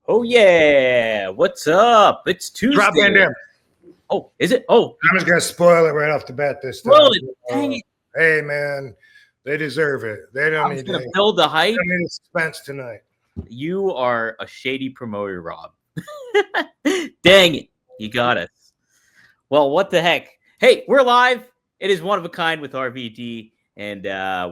Oh yeah, what's up? It's Drop Van Tuesday. Dam. Oh, is it? Oh, I'm just gonna spoil it right off the bat this time. roll it. Dang it! Hey man, they deserve it. They I don't was need gonna any, build the hype. don't need suspense tonight. You are a shady promoter, Rob. Dang it! You got us. Well, what the heck? Hey, we're live. It is one of a kind with RVD, and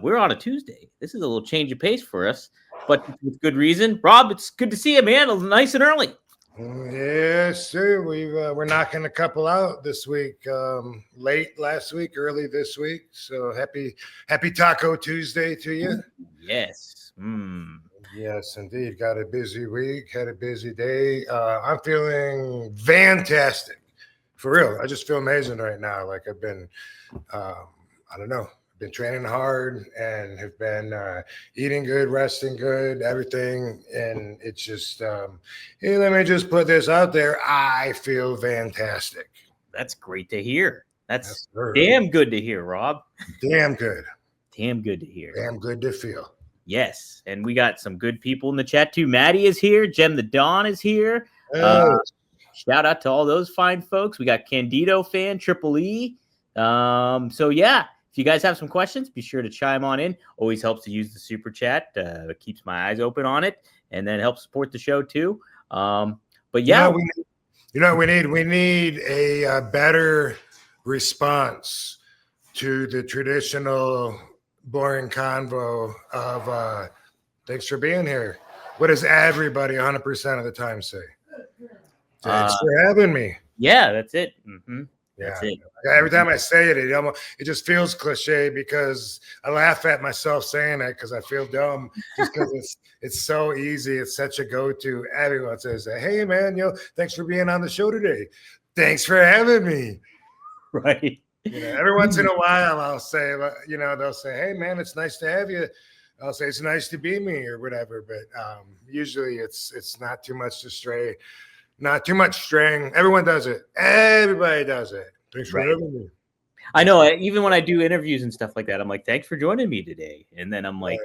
we're on a Tuesday. This is a little change of pace for us, but with good reason. Rob, it's good to see you, man. Nice and early. Yes, sir. We're knocking a couple out this week. Late last week, early this week. So happy Taco Tuesday to you. Yes. Yes, indeed. Got a busy week. Had a busy day. I'm feeling fantastic. For real. I just feel amazing right now. Like I've been, I don't know. Been training hard and have been eating good, resting good, everything. And it's just, hey, let me just put this out there. I feel fantastic. That's great to hear. That's Yes, damn good to hear, Rob. damn good. Damn good to hear. Damn good to feel. Yes. And we got some good people in the chat too. Maddie is here. Jem the Dawn is here. Hey. Shout out to all those fine folks. We got Candido fan, Triple E. So yeah. If you guys have some questions, be sure to chime on in. Always helps to use the super chat. It keeps my eyes open on it, and then helps support the show too. But yeah, we need a better response to the traditional boring convo of thanks for being here. What does everybody 100% of the time say? Thanks for having me. Yeah, that's it. Mm-hmm. Yeah, that's it. Every time I say it, it just feels cliche because I laugh at myself saying it because I feel dumb. Just because it's so easy. It's such a go-to. Everyone says, "Hey, man, thanks for being on the show today. Thanks for having me." Right. Every once in a while, I'll say, they'll say, "Hey, man, it's nice to have you." I'll say, "It's nice to be me," or whatever. But usually, it's not too much to stray. Not too much string. Everyone does it. Everybody does it. Thanks for having me. I know. Even when I do interviews and stuff like that, I'm like, "Thanks for joining me today." And then I'm like,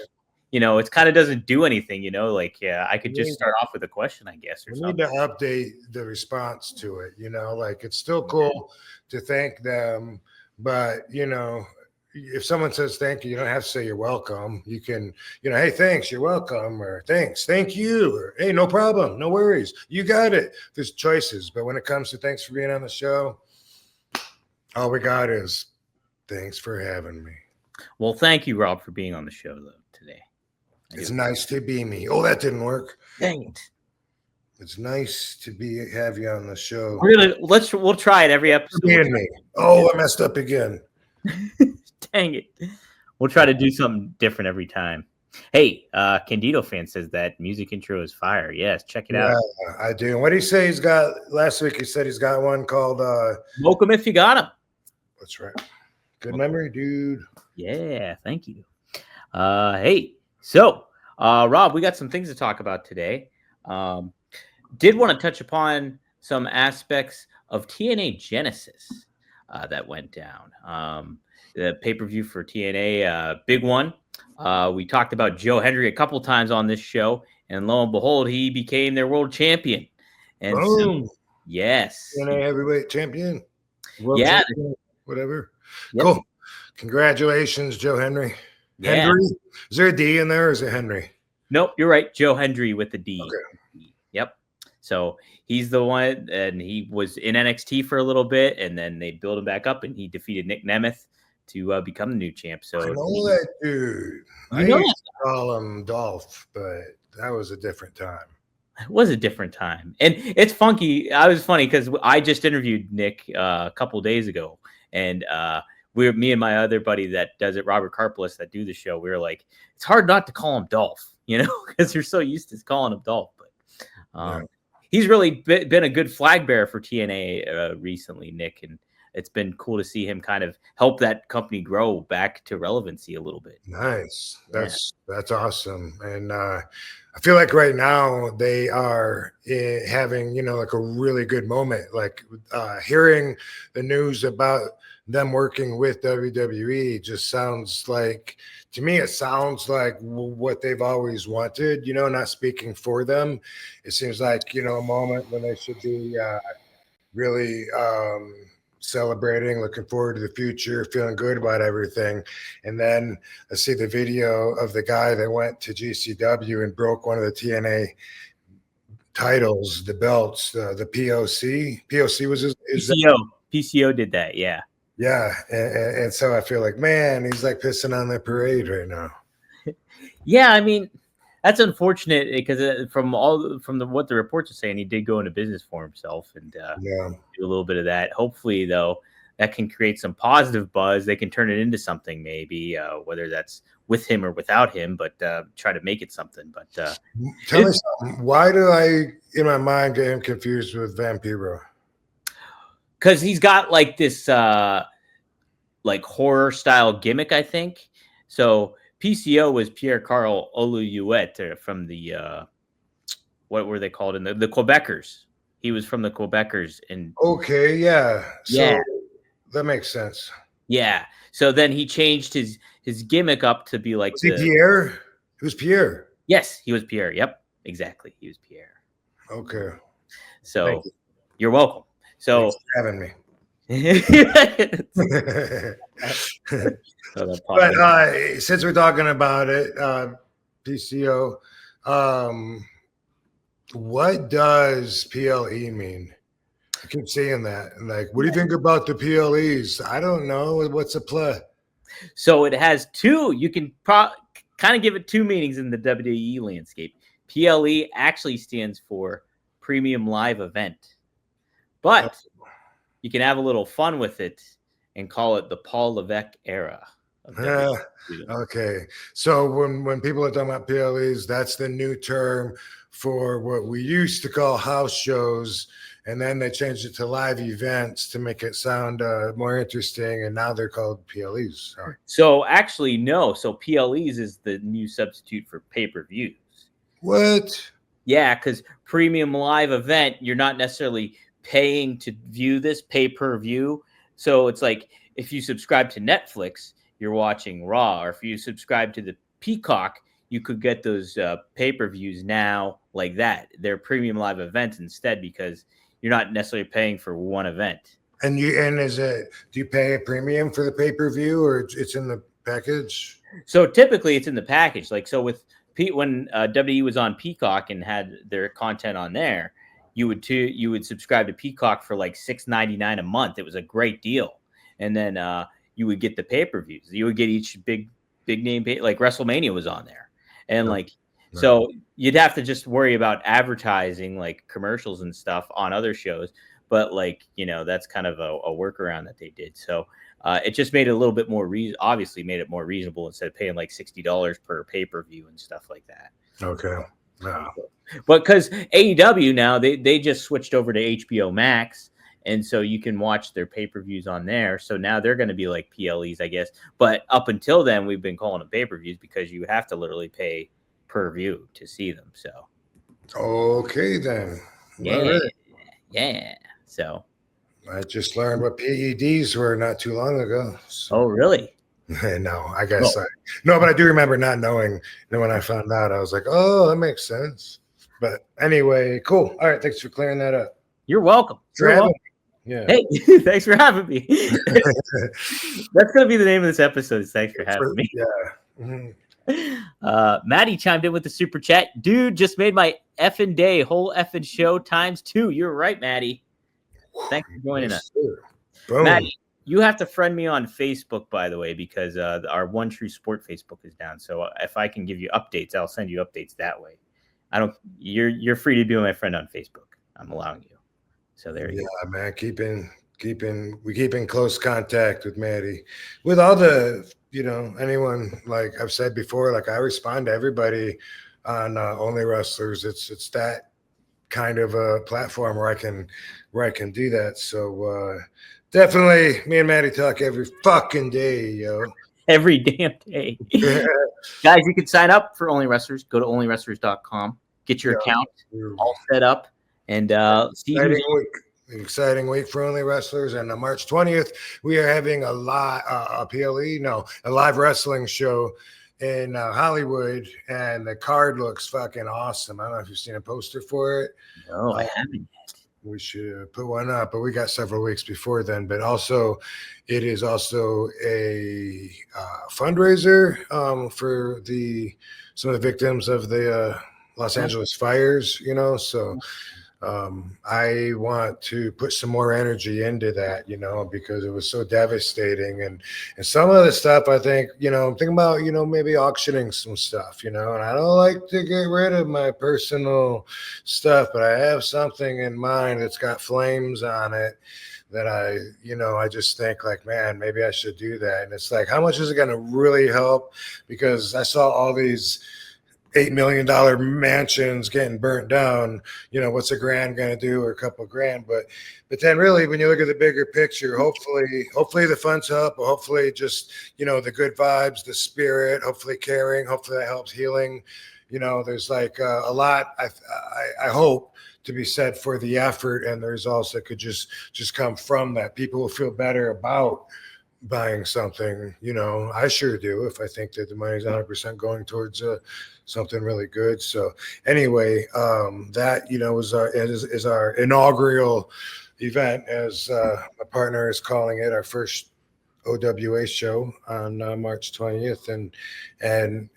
it kind of doesn't do anything. Like, I could just start off with a question, I guess, or something. We need to update the response to it. Like it's still cool to thank them, but if someone says thank you, you don't have to say you're welcome. You can, hey, thanks, you're welcome, or thanks, thank you, or hey, no problem, no worries, you got it. There's choices, but when it comes to thanks for being on the show, all we got is thanks for having me. Well, thank you, Rob, for being on the show though today. It's nice to be me. Oh, that didn't work. Dang it. It's nice to have you on the show. We'll try it every episode. Me. Oh, I messed up again. Dang it. We'll try to do something different every time. Hey, Candido fan says that music intro is fire. Yes, check it out. I do. What did he say he's got? Last week he said he's got one called Smoke 'em if you got 'em. That's right. Good memory, dude. Yeah, thank you. Hey, so Rob, we got some things to talk about today. Did want to touch upon some aspects of TNA Genesis that went down. The pay-per-view for TNA, big one. We talked about Joe Hendry a couple times on this show, and lo and behold, he became their world champion. And so, yes, TNA heavyweight champion. World champion, whatever. Yep. Cool. Congratulations, Joe Hendry. Yeah. Hendry? Is there a D in there, or is it Henry? Nope, you're right. Joe Hendry with the D. Okay. Yep. So he's the one, and he was in NXT for a little bit, and then they built him back up, and he defeated Nick Nemeth to become the new champ. So I know that dude. I used to call him Dolph, but that was a different time. It was a different time, and it's funky. I was funny because I just interviewed Nick a couple days ago, and me and my other buddy that does it, Robert Karplis, that do the show. We were like, it's hard not to call him Dolph, because you're so used to calling him Dolph, but. He's really been a good flag bearer for TNA recently, Nick, and it's been cool to see him kind of help that company grow back to relevancy a little bit. Nice. That's awesome. And I feel like right now they are having, like a really good moment, like hearing the news about them working with WWE just sounds like, to me, it sounds like what they've always wanted, not speaking for them. It seems like, a moment when they should be really celebrating, looking forward to the future, feeling good about everything. And then I see the video of the guy that went to GCW and broke one of the TNA titles, the belts, the POC. POC was his PCO. PCO did that, yeah. Yeah, and so I feel like, man, he's like pissing on the parade right now. Yeah, I mean, that's unfortunate because from what the reports are saying, he did go into business for himself and do a little bit of that. Hopefully, though, that can create some positive buzz. They can turn it into something, maybe, whether that's with him or without him, but try to make it something. But tell me something. Why do I, in my mind, get him confused with Vampiro? Because he's got like this like horror style gimmick, I think. So PCO was Pierre Carl Oluwet from the what were they called in the Quebecers? He was from the Quebecers in. Okay, yeah. So that makes sense. Yeah. So then he changed his gimmick up to be like was he Pierre? Who's Pierre? Yes, he was Pierre. Yep, exactly. He was Pierre. Okay. So you're welcome. So thanks for having me. But since we're talking about it, PCO, what does PLE mean? I keep saying that. Like, what do you think about the PLEs? I don't know. What's a play? So it has two. You can kind of give it two meanings in the WWE landscape. PLE actually stands for Premium Live Event, but you can have a little fun with it and call it the Paul Levesque era. Okay. So when people are talking about PLEs, that's the new term for what we used to call house shows. And then they changed it to live events to make it sound more interesting. And now they're called PLEs. Sorry. So actually, no. So PLEs is the new substitute for pay-per-views. What? Yeah, because Premium Live Event, you're not necessarily paying to view this pay-per-view. So it's like if you subscribe to Netflix, you're watching Raw, or if you subscribe to the Peacock, you could get those pay-per-views now like that. They're premium live events instead because you're not necessarily paying for one event. And do you pay a premium for the pay-per-view or it's in the package? So typically it's in the package. Like, so with when WWE was on Peacock and had their content on there, you would subscribe to Peacock for like $6.99 a month. It was a great deal. And then you would get the pay-per-views. You would get each big name, like WrestleMania was on there. And so you'd have to just worry about advertising like commercials and stuff on other shows. But like, that's kind of a workaround that they did. So it just made it a little bit more obviously made it more reasonable instead of paying like $60 per pay-per-view and stuff like that. Okay. Wow. But because AEW now, they just switched over to HBO Max. And so you can watch their pay-per-views on there. So now they're going to be like PLEs, I guess. But up until then, we've been calling them pay-per-views because you have to literally pay per view to see them. So. Okay, then. Yeah. Right. Yeah. So. I just learned what PEDs were not too long ago. So. Oh, really? No, I guess no, but I do remember not knowing. And when I found out, I was like, oh, that makes sense. But anyway, cool. All right. Thanks for clearing that up. You're welcome. Yeah. Hey, thanks for having me. That's going to be the name of this episode. Thanks for having me. Yeah. Mm-hmm. Maddie chimed in with the super chat. Dude, just made my effing day. Whole effing show times 2. You're right, Maddie. Thanks for joining us. Boom. Maddie, you have to friend me on Facebook, by the way, because our One True Sport Facebook is down. So if I can give you updates, I'll send you updates that way. You're free to be my friend on Facebook. I'm allowing you. So there you go. Yeah, man. We keep in close contact with Maddie. With all the, anyone, like I've said before, like I respond to everybody on Only Wrestlers. It's that kind of a platform where I can do that. So definitely me and Maddie talk every fucking day, yo. Every damn day. Yeah. Guys, you can sign up for Only Wrestlers. Go to onlywrestlers.com. Get your account all set up. And see exciting week for only wrestlers. And on March 20th, we are having a live wrestling show in Hollywood, and the card looks fucking awesome. I don't know if you've seen a poster for it. No, I haven't. We should put one up, but we got several weeks before then. But also, it is also a fundraiser for some of the victims of the Los Angeles fires. So I want to put some more energy into that, because it was so devastating. And some of the stuff, I think, I'm thinking about, maybe auctioning some stuff, and I don't like to get rid of my personal stuff, but I have something in mind that's got flames on it that I just think like, man, maybe I should do that. And it's like, how much is it going to really help? Because I saw all these $8 million mansions getting burnt down. What's $1,000 going to do, or a couple of grand? But then really, when you look at the bigger picture, hopefully the funds help, or hopefully just, the good vibes, the spirit, hopefully caring, hopefully that helps healing. There's like a lot, I hope, to be said for the effort and the results that could just come from that. People will feel better about buying something. I sure do, if I think that the money's 100% going towards something really good. So anyway, that is our inaugural event, as my partner is calling it, our first OWA show on March 20th, and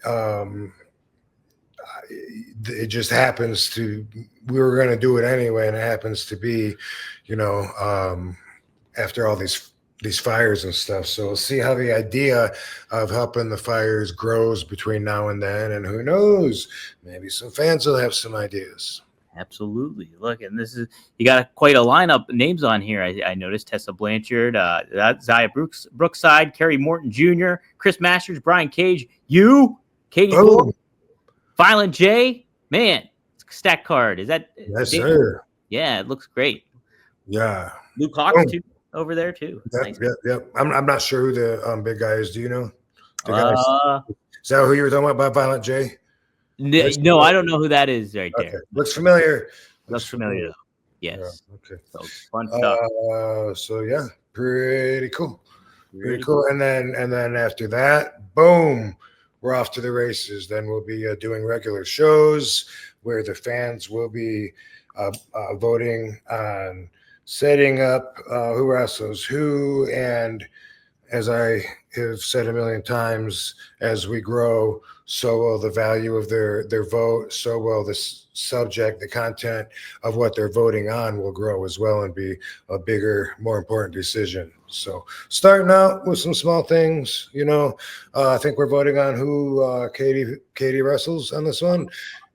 it just happens to, we were going to do it anyway, and it happens to be after all these fires and stuff. So we'll see how the idea of helping the fires grows between now and then. And who knows, maybe some fans will have some ideas. Absolutely. Look, and you got quite a lineup of names on here. I noticed Tessa Blanchard, Zaya Brookside, Kerry Morton Jr., Chris Masters, Brian Cage, Katie Ford, Violent J. Man, stack card. Is that? Yes, sir. Yeah, it looks great. Yeah. Luke Hawks, too. Over there too. Yep. I'm not sure who the big guy is. Do you know? Is that who you were talking about Violent J? No, I don't know who that is right there. Looks familiar. Looks familiar. Yes. Yeah, okay. So fun stuff. So yeah, pretty cool. Pretty cool. And then after that, boom, we're off to the races. Then we'll be doing regular shows where the fans will be voting on setting up who wrestles who. And as I have said a million times, as we grow, so will the value of their vote, so will the subject, the content of what they're voting on will grow as well, and be a bigger, more important decision. So starting out with some small things, I think we're voting on who Katie wrestles on this one.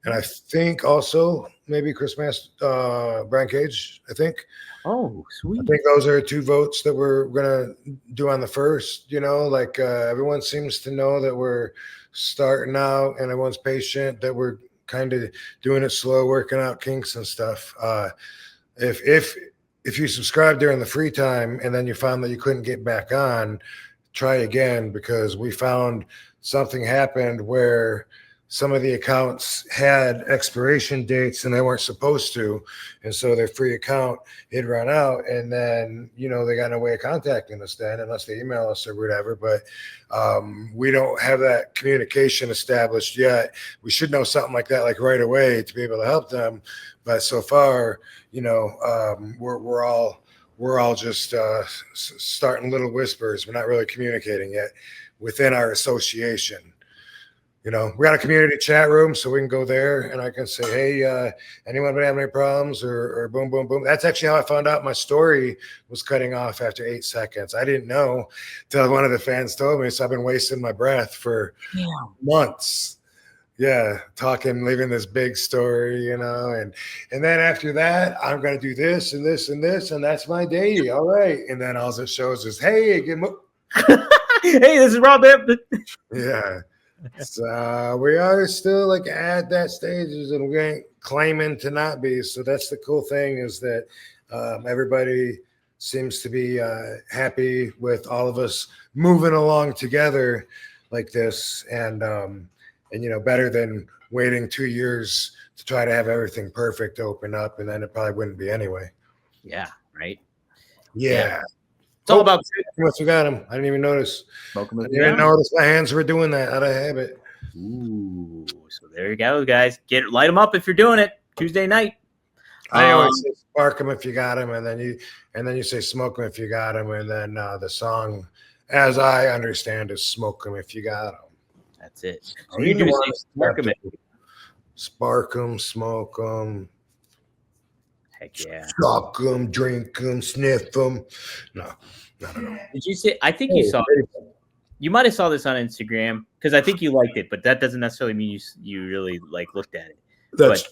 And I think also maybe Brian Cage, I think. Oh, sweet. I think those are 2 votes that we're going to do on the first. Everyone seems to know that we're starting out and everyone's patient, that we're kind of doing it slow, working out kinks and stuff. If you subscribe during the free time and then you found that you couldn't get back on, try again, because we found something happened where some of the accounts had expiration dates and they weren't supposed to. And so their free account had run out, and then, they got no way of contacting us then, unless they email us or whatever. But we don't have that communication established yet. We should know something like that, like right away, to be able to help them. But so far, we're all just starting little whispers. We're not really communicating yet within our association. We got a community chat room, so we can go there and I can say, hey, anyone have any problems, or boom, boom, boom. That's actually how I found out my story was cutting off after 8 seconds. I didn't know till one of the fans told me. So I've been wasting my breath for months. Yeah, leaving this big story, and then after that, I'm going to do this and this and this, and that's my day. All right. And then all it shows is, hey, hey, this is Rob. Yeah. So we are still at that stage, and we ain't claiming to not be. So that's the cool thing, is that everybody seems to be happy with all of us moving along together like this, and better than waiting 2 years to try to have everything perfect to open up, and then it probably wouldn't be anyway. Yeah, right? Yeah. It's all about Once we got him. I didn't even notice. smoke 'em I if didn't you even got 'em. notice my hands were doing that out of habit. Ooh, so there you go, guys. Light them up if you're doing it Tuesday night. I always say spark them if you got them, and then you say smoke them if you got them, and then the song, as I understand, is smoke them if you got them. That's it. So you do say spark them. Spark them, smoke them. Heck yeah. Suck them, drink them, sniff them. No. Did you say? I think you saw. You might have saw this on Instagram because I think you liked it, but that doesn't necessarily mean you really like looked at it. But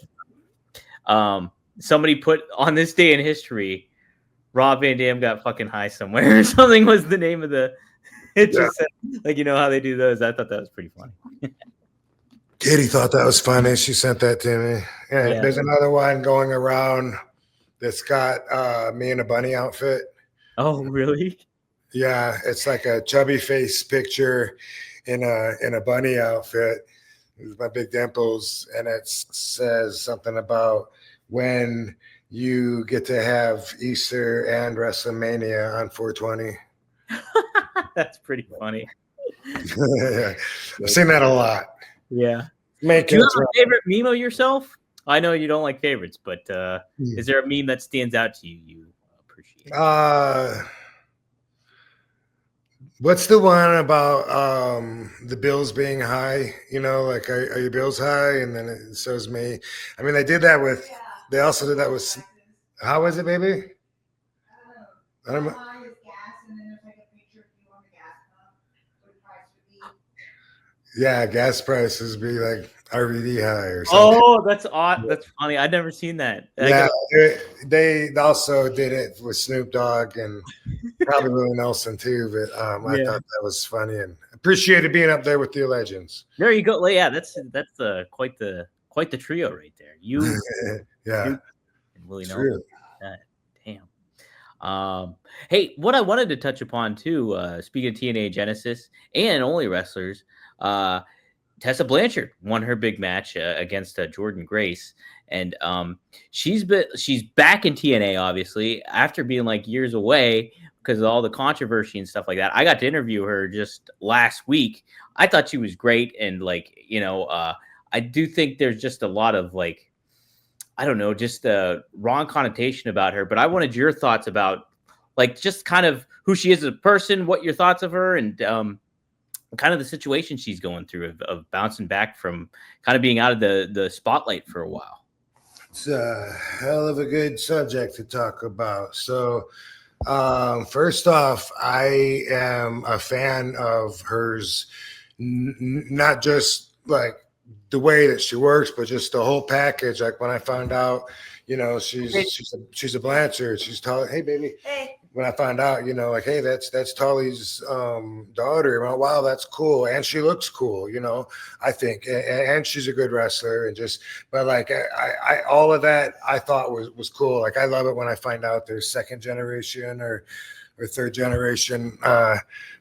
somebody put on this day in history, Rob Van Dam got fucking high somewhere or something was the name of the. It just said, like, you know how they do those. I thought that was pretty funny. Katie thought that was funny. She sent that to me. Yeah. There's another one going around that's got me in a bunny outfit. Oh, really? Yeah, it's like a chubby face picture in a bunny outfit with my big dimples, and it says something about when you get to have Easter and WrestleMania on 420. That's pretty funny. Yeah. I've seen that a lot. Yeah. Do you have a favorite meme of yourself? I know you don't like favorites, but is there a meme that stands out to you? You appreciate? What's the one about the bills being high? You know, like are your bills high? And then it shows me. I mean, they did that with. They also did that with. How is it, baby? I don't know. Yeah, gas prices be like RVD high or something. Oh, that's odd. That's funny. I've never seen that. Yeah, they also did it with Snoop Dogg and probably Willie Nelson too. But I thought that was funny and appreciated being up there with the legends. There you go. Yeah, that's quite the trio right there. You, yeah, Snoop, and Willie Nelson. Damn. Hey, what I wanted to touch upon too, speaking of TNA Genesis and only wrestlers, Tessa Blanchard won her big match against Jordan Grace, and she's back in TNA obviously after being like years away because of all the controversy and stuff like that. I got to interview her just last week. I thought she was great, and like I do think there's just a lot of like, I don't know, just a wrong connotation about her. But I wanted your thoughts about like just kind of who she is as a person, what your thoughts of her, and kind of the situation she's going through of bouncing back from kind of being out of the spotlight for a while. It's a hell of a good subject to talk about. So first off, I am a fan of hers, not just like the way that she works, but just the whole package. Like when I found out, she's a Blanchard. She's tall. Hey, baby. Hey. When I found out, like, hey, that's Tully's daughter. Well, wow, that's cool, and she looks cool. I think, and she's a good wrestler, but like, I all of that I thought was cool. Like, I love it when I find out there's second generation or third generation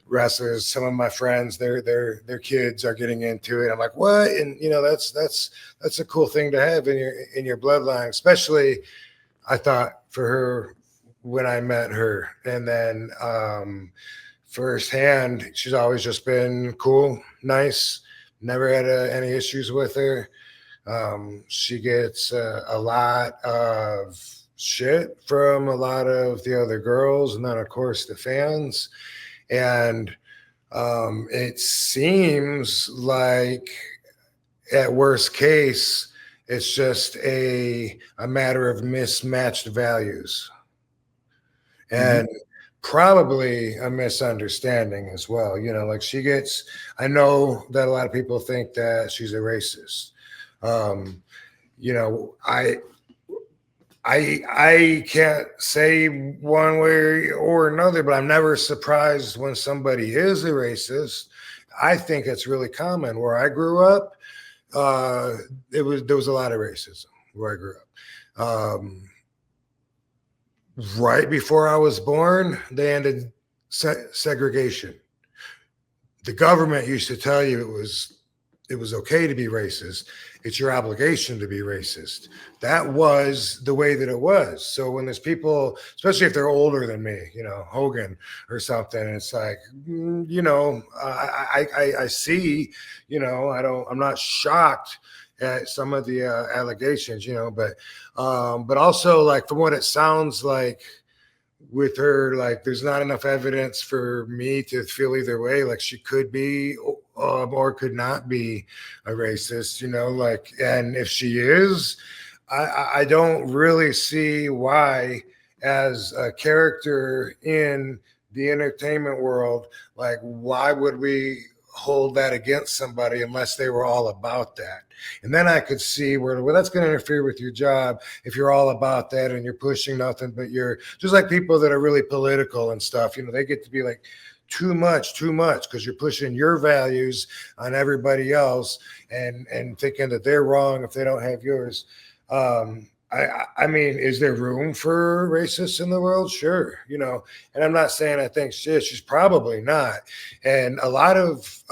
wrestlers. Some of my friends, their kids are getting into it. I'm like, what? And that's a cool thing to have in your bloodline, especially. I thought for her when I met her, and then firsthand, she's always just been cool, nice. Never had any issues with her. She gets a lot of shit from a lot of the other girls, and then of course the fans. And it seems like at worst case, it's just a matter of mismatched values and probably a misunderstanding as well. Like I know that a lot of people think that she's a racist. I can't say one way or another, but I'm never surprised when somebody is a racist. I think it's really common. Where I grew up, there was a lot of racism where I grew up. Right before I was born, they ended segregation. The government used to tell you it was it was okay to be racist. It's your obligation to be racist. That was the way that it was. So when there's people, especially if they're older than me, Hogan or something, it's like, I see, I'm not shocked at some of the allegations, but also like from what it sounds like with her, like there's not enough evidence for me to feel either way. Like she could be or could not be a racist, and if she is, I don't really see why, as a character in the entertainment world, like why would we hold that against somebody unless they were all about that. And then I could see where, well, that's going to interfere with your job if you're all about that and you're pushing nothing but you're just like people that are really political and stuff, they get to be like too much because you're pushing your values on everybody else and thinking that they're wrong if they don't have yours. I mean, is there room for racists in the world? Sure, and I'm not saying I think she's probably not. And a lot of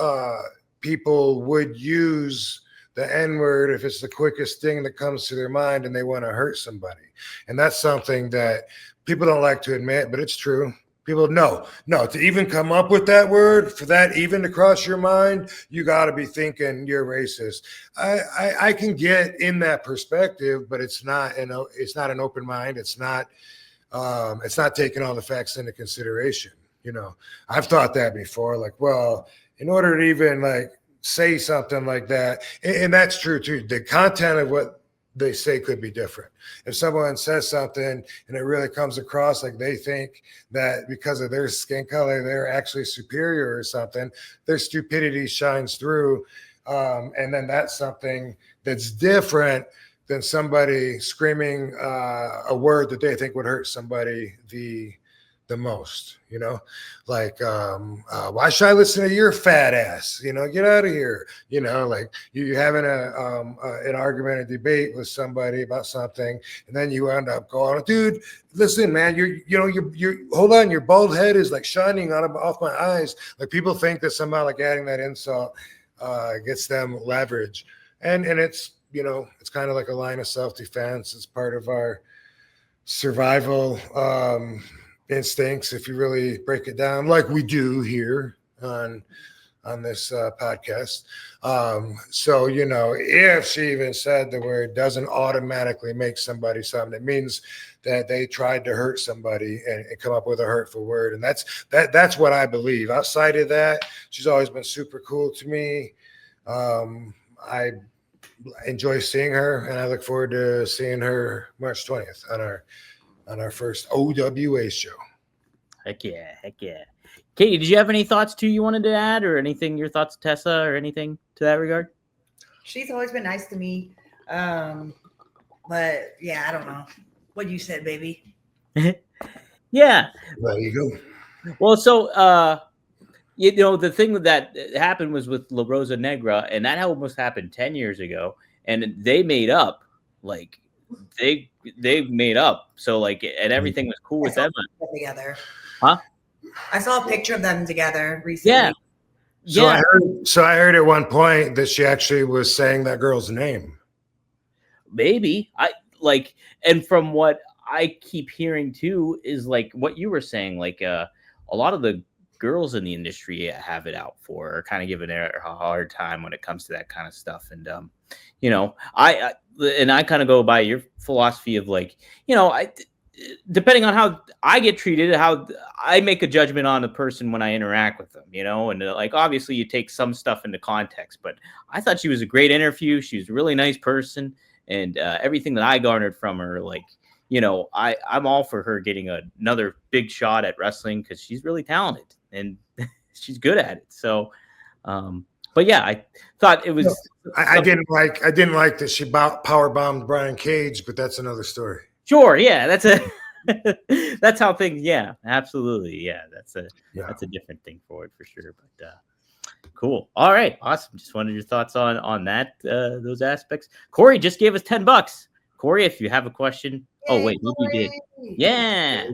people would use the N-word if it's the quickest thing that comes to their mind and they want to hurt somebody. And that's something that people don't like to admit, but it's true. People no, to even come up with that word, for that even to cross your mind, you got to be thinking you're racist. I can get in that perspective, but it's not an open mind. It's not taking all the facts into consideration. I've thought that before. Like, well, in order to even like say something like that, and that's true too. The content of what they say could be different. If someone says something and it really comes across like they think that because of their skin color, they're actually superior or something, their stupidity shines through. And then that's something that's different than somebody screaming a word that they think would hurt somebody the most, like, why should I listen to your fat ass? Get out of here. Like you having an argument, a debate with somebody about something, and then you end up going, dude, listen, man, you're hold on, your bald head is like shining off my eyes. Like people think that somehow like adding that insult gets them leverage, and it's it's kind of like a line of self-defense. It's part of our survival instincts, if you really break it down, like we do here on this podcast. So if she even said the word, doesn't automatically make somebody something. It means that they tried to hurt somebody and come up with a hurtful word, and that's what I believe. Outside of that, she's always been super cool to me. I enjoy seeing her, and I look forward to seeing her March 20th on our first OWA show. Heck yeah. Katie, did you have any thoughts too you wanted to add, or anything, your thoughts, Tessa, or anything to that regard? She's always been nice to me. But yeah, I don't know what you said, baby. Yeah. There you go. Well, so the thing that happened was with La Rosa Negra, and that almost happened 10 years ago, and they made up. Like they made up, so like, and everything was cool with them together. Huh? I saw a picture of them together recently. Yeah. So I heard at one point that she actually was saying that girl's name. Maybe and from what I keep hearing too is like what you were saying, like a lot of the girls in the industry have it out for her, kind of giving her a hard time when it comes to that kind of stuff. And I kind of go by your philosophy of like, depending on how I get treated, how I make a judgment on a person when I interact with them, and like, obviously you take some stuff into context, but I thought she was a great interview. She was a really nice person, and everything that I garnered from her, like, I'm all for her getting another big shot at wrestling, because she's really talented and she's good at it. So, but yeah, I thought it was. I didn't like that she power bombed Brian Cage, but that's another story. Sure, yeah, that's how things. Yeah, absolutely, yeah, that's a different thing for sure. But cool. All right, awesome. Just wanted your thoughts on that those aspects. Corey just gave us $10. Corey, if you have a question. Yay, oh wait, maybe you did. Yeah.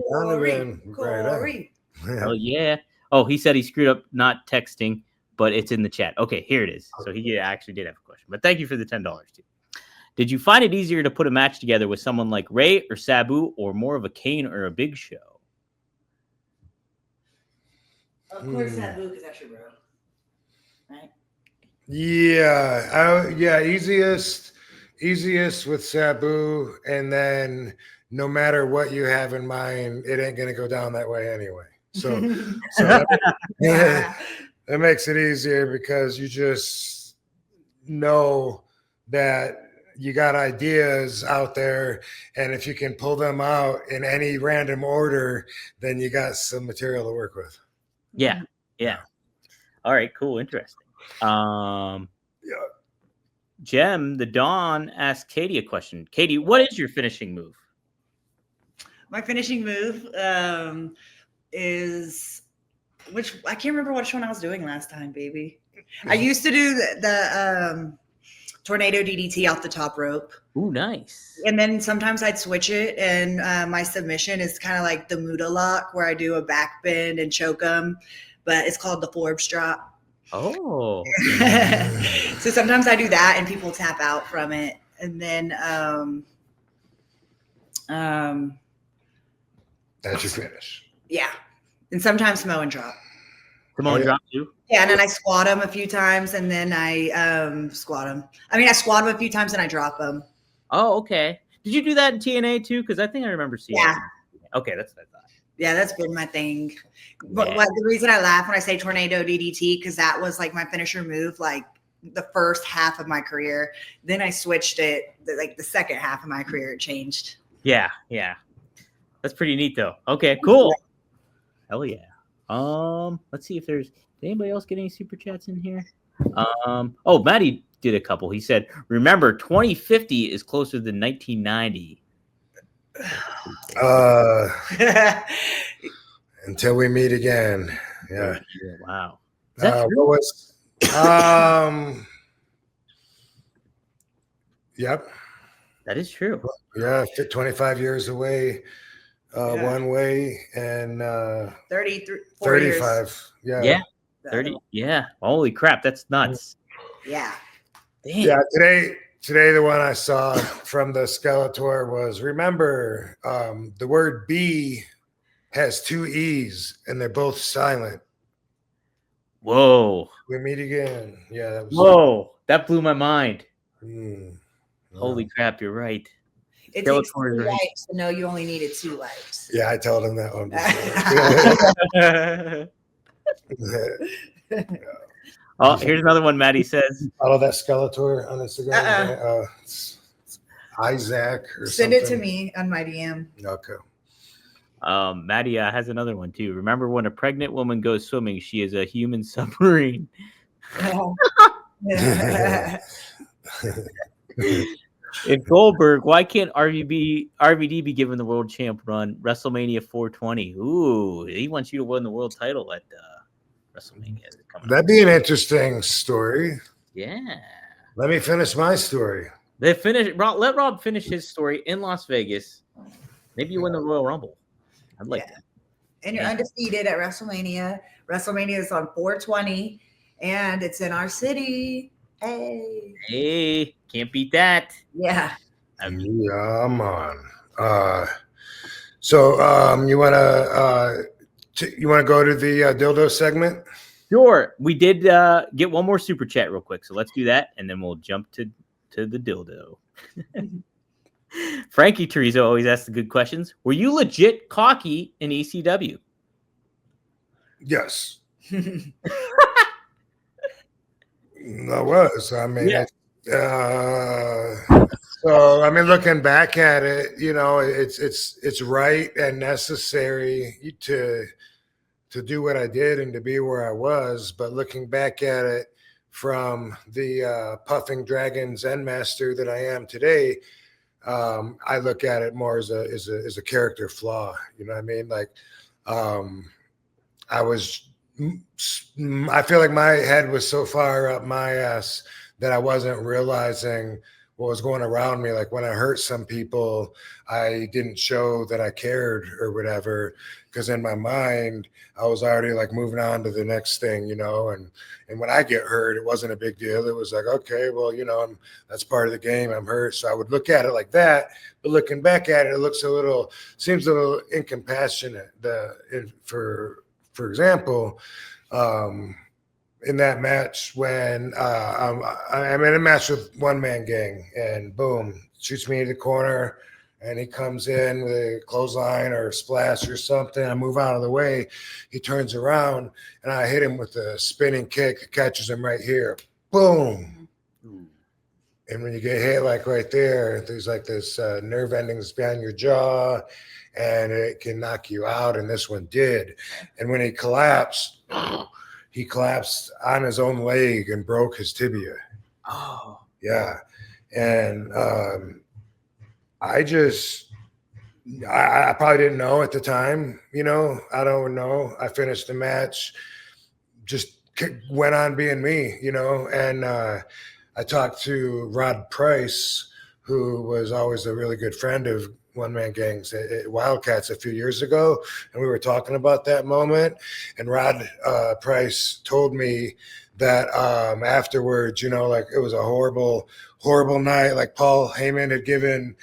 Corey. Oh yeah. Oh, he said he screwed up not texting, but it's in the chat. Okay, here it is. So he actually did have a question, but thank you for the $10 too. Did you find it easier to put a match together with someone like Ray or Sabu, or more of a Kane or a Big Show? Of course, Sabu, because that's your bro, right? Yeah, easiest with Sabu, and then no matter what you have in mind, it ain't gonna go down that way anyway. So that makes it easier because you just know that you got ideas out there, and if you can pull them out in any random order, then you got some material to work with. Yeah. All right, cool, interesting. Jem the Dawn asked Katie a question. Katie, what is your finishing move? My finishing move is which I can't remember which one I was doing last time, baby. I used to do the tornado DDT off the top rope. Ooh, nice. And then sometimes I'd switch it, and my submission is kind of like the Muda lock, where I do a back bend and choke them, but it's called the Forbes drop. Oh. So sometimes I do that, and people tap out from it, and then that's your finish. Yeah, and sometimes Samoan drop. Samoan drop too? Yeah, and then I squat them a few times, and then I squat them. I squat them a few times, and I drop them. Oh, okay. Did you do that in TNA too? Because I think I remember seeing. Yeah. Okay, that's what I thought. Yeah, that's been my thing. But the reason I laugh when I say tornado DDT, because that was like my finisher move, like the first half of my career. Then I switched it, like the second half of my career, it changed. Yeah. That's pretty neat though. Okay, cool. Hell yeah. Let's see if there's anybody else getting any super chats in here. Oh, Maddie did a couple. He said, "Remember, 2050 is closer than 1990." Until we meet again. Yeah. Wow. Is that true? What was? Yep. That is true. Yeah, 25 years away. One way, and 35 years. Yeah 30. Yeah, holy crap, that's nuts. Yeah. Damn. Yeah, today the one I saw from the Skeletor was, remember, the word B has two E's and they're both silent. Whoa. We meet again. Yeah, that was whoa, that blew my mind. Holy wow. crap, you're right. It takes 2 lives to know you only needed 2 lives. Yeah, I told him that one before. Oh, here's another one. Maddie says, "Follow that Skeletor on Instagram." Isaac or send something. it to me on my DM. Okay. Maddie has another one too. Remember, when a pregnant woman goes swimming, she is a human submarine. If Goldberg, why can't RVD be given the world champ run WrestleMania 420? Ooh, he wants you to win the world title at WrestleMania. That'd be an interesting story. Yeah. Let me finish my story. Let Rob finish his story in Las Vegas. Maybe you win the Royal Rumble. I'd like that. And you're undefeated at WrestleMania. WrestleMania is on 420, and it's in our city. Hey, can't beat that. Yeah. Yeah, I'm on. So you wanna go to the dildo segment? Sure. We did get one more super chat real quick, so let's do that, and then we'll jump to the dildo. Frankie Teresa always asks the good questions. Were you legit cocky in ECW? Yes. I was. I mean, yeah. So I mean, looking back at it, it's right and necessary to do what I did and to be where I was. But looking back at it from the puffing dragon Zen master that I am today, I look at it more as a character flaw. You know what I mean? Like, I feel like my head was so far up my ass that I wasn't realizing what was going around me. Like when I hurt some people, I didn't show that I cared or whatever, because in my mind, I was already like moving on to the next thing, you know. And when I get hurt, it wasn't a big deal. It was like, okay, well, you know, that's part of the game. I'm hurt, so I would look at it like that. But looking back at it, it seems a little incompassionate. For example, in that match when I'm in a match with One Man Gang, and boom, shoots me in the corner, and he comes in with a clothesline or a splash or something. I move out of the way. He turns around, and I hit him with a spinning kick, catches him right here. Boom. And when you get hit like right there, there's like this nerve endings behind your jaw, and it can knock you out. And this one did. And when he collapsed on his own leg and broke his tibia. Oh, yeah. And I probably didn't know at the time, you know. I don't know. I finished the match, just went on being me, you know. And I talked to Rod Price, who was always a really good friend of One Man Gangs at Wildcats a few years ago, and we were talking about that moment. And Rod Price told me that afterwards, you know, like it was a horrible night. Like Paul Heyman had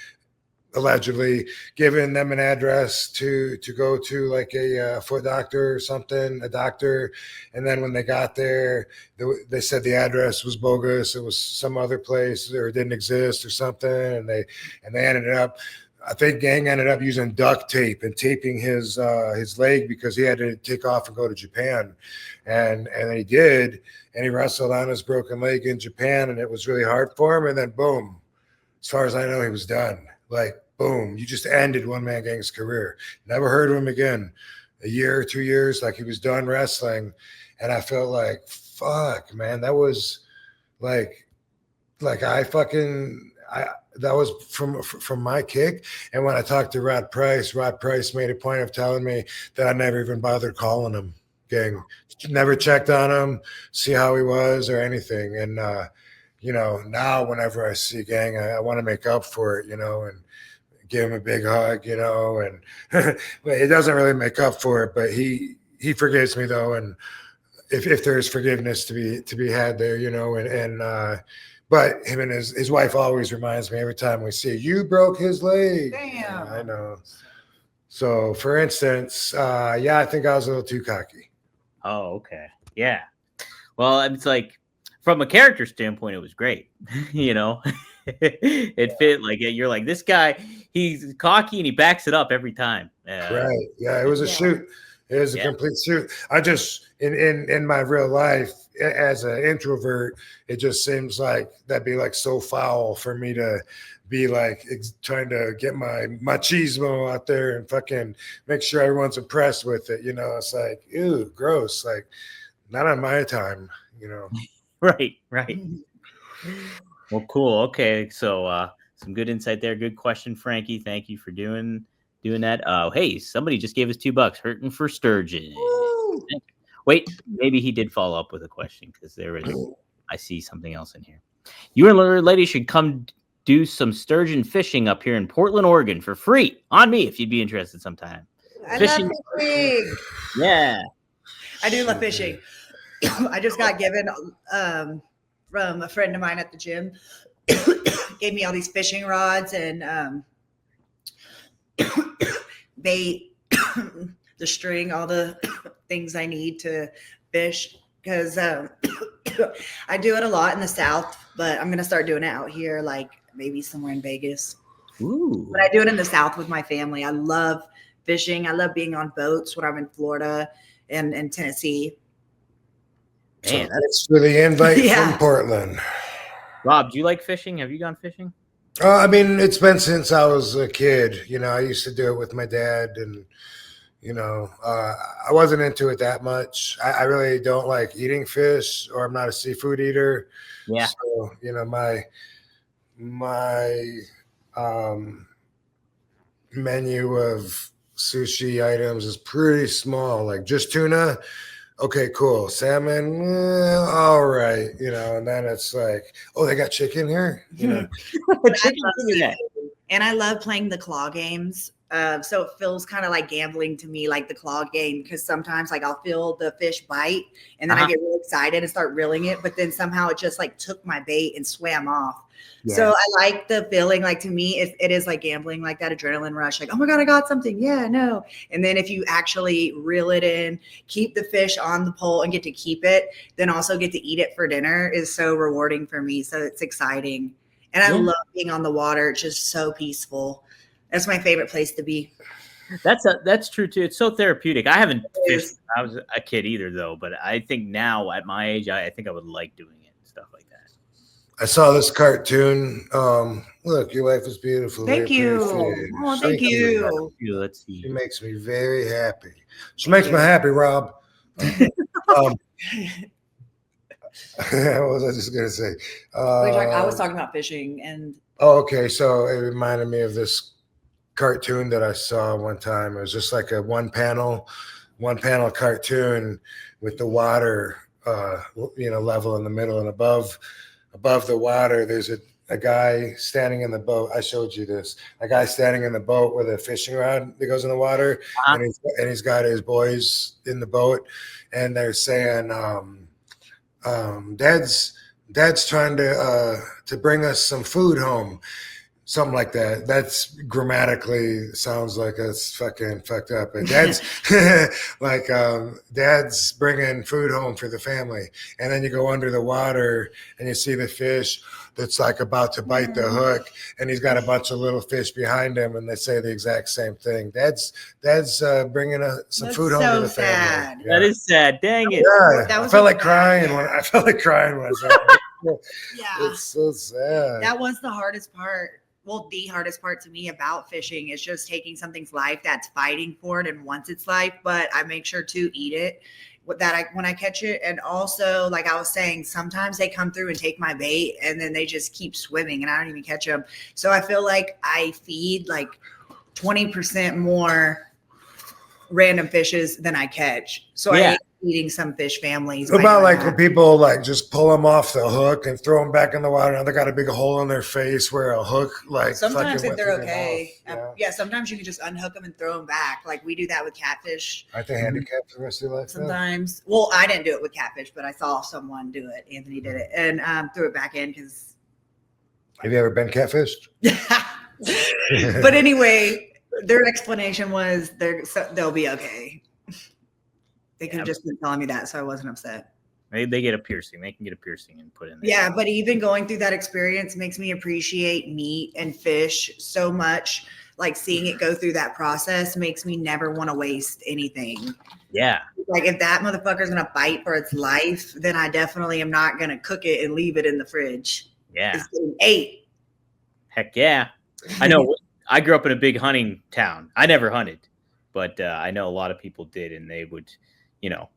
allegedly given them an address to go to, like a foot doctor or something, a doctor. And then when they got there, they said the address was bogus. It was some other place, or it didn't exist or something. And they ended up, I think Gang ended up using duct tape and taping his leg, because he had to take off and go to Japan. And he did. And he wrestled on his broken leg in Japan, and it was really hard for him. And then boom, as far as I know, he was done. Like, boom, you just ended One Man Gang's career. Never heard of him again. A year or 2 years, like he was done wrestling. And I felt like, fuck, man, that was that was from my kick. And when I talked to Rod Price made a point of telling me that I never even bothered calling him Gang. Never checked on him, see how he was or anything. And, you know, now whenever I see Gang, I want to make up for it, you know, and give him a big hug, you know, and it doesn't really make up for it, but he forgives me though. And if there's forgiveness to be had there, you know, but him and his wife always reminds me every time we see, you broke his leg. Damn. Yeah, I know. So for instance, I think I was a little too cocky. Oh, okay. Yeah. Well, it's like, from a character standpoint, it was great. You know, it fit. Like, you're like, this guy, he's cocky and he backs it up every time. Right. Yeah. It was a shoot. It was a complete shoot. I just, in my real life, as an introvert, it just seems like that'd be like so foul for me to be like trying to get my machismo out there and fucking make sure everyone's impressed with it. You know, it's like, ew, gross. Like, not on my time, you know. Right. Well, cool. Okay. So some good insight there. Good question, Frankie. Thank you for doing that. Hey, somebody just gave us $2. Hurting for Sturgeon. Wait, maybe he did follow up with a question, because I see something else in here. You and lady should come do some sturgeon fishing up here in Portland, Oregon for free on me if you'd be interested sometime. I love fishing. Yeah. I do love fishing. I just got given from a friend of mine at the gym. Gave me all these fishing rods and bait, the string, all the things I need to fish, because I do it a lot in the South, but I'm going to start doing it out here, like maybe somewhere in Vegas. Ooh. But I do it in the South with my family. I love fishing. I love being on boats when I'm in Florida and Tennessee. Man, that's for the invite from Portland. Rob, do you like fishing? Have you gone fishing? I mean, it's been since I was a kid. You know, I used to do it with my dad, and you know, I wasn't into it that much. I really don't like eating fish, or I'm not a seafood eater. Yeah. So, you know, my menu of sushi items is pretty small, like just tuna, okay, cool. Salmon, all right, you know, and then it's like, oh, they got chicken here, you know. And I love playing the claw games. So it feels kind of like gambling to me, like the claw game, because sometimes like I'll feel the fish bite and then I get really excited and start reeling it, but then somehow it just like took my bait and swam off. Yeah. So I like the feeling, like to me, it is like gambling, like that adrenaline rush, like, oh my God, I got something. Yeah, no. And then if you actually reel it in, keep the fish on the pole and get to keep it, then also get to eat it for dinner is so rewarding for me. So it's exciting. And I love being on the water. It's just so peaceful. That's my favorite place to be. That's true too. It's so therapeutic. I haven't fished when I was a kid either, though. But I think now at my age, I think I would like doing it and stuff like that. I saw this cartoon. Look, your life is beautiful. Thank you. Oh, thank you. Let's see. She makes me very happy. She makes me happy, Rob. What was I just gonna say? I was talking about fishing and. Oh, okay. So it reminded me of this cartoon that I saw one time. It was just like a one panel cartoon with the water, level in the middle, and above the water, there's a guy standing in the boat. I showed you this. A guy standing in the boat with a fishing rod that goes in the water, and he's got his boys in the boat, and they're saying, Dad's trying to bring us some food home. Something like that. That's grammatically sounds like it's fucking fucked up. And Dad's like, Dad's bringing food home for the family. And then you go under the water and you see the fish that's like about to bite the hook, and he's got a bunch of little fish behind him, and they say the exact same thing. Dad's bringing some food home to the family. Yeah. That is sad. Dang it. Yeah, I felt like crying when I saw it. Yeah, it's so sad. That was the hardest part. Well, the hardest part to me about fishing is just taking something's life that's fighting for it and wants its life, but I make sure to eat it when I catch it. And also, like I was saying, sometimes they come through and take my bait and then they just keep swimming and I don't even catch them. So I feel like I feed like 20% more random fishes than I catch. So I hate eating some fish families. What about like when people like just pull them off the hook and throw them back in the water? Now they got a big hole in their face where a hook like. Sometimes if they're okay, sometimes you can just unhook them and throw them back. Like we do that with catfish. Aren't they handicapped for the rest of their life? Sometimes. Well, I didn't do it with catfish, but I saw someone do it. Anthony did it and threw it back in because. Have you ever been catfished? But anyway, their explanation was they'll be okay. They could have just been telling me that, so I wasn't upset. They get a piercing. They can get a piercing and put in there. Yeah, but even going through that experience makes me appreciate meat and fish so much. Like seeing it go through that process makes me never want to waste anything. Yeah. Like if that motherfucker's going to fight for its life, then I definitely am not going to cook it and leave it in the fridge. Yeah. It's getting ate. Heck yeah. I know. I grew up in a big hunting town. I never hunted, but I know a lot of people did, and they would –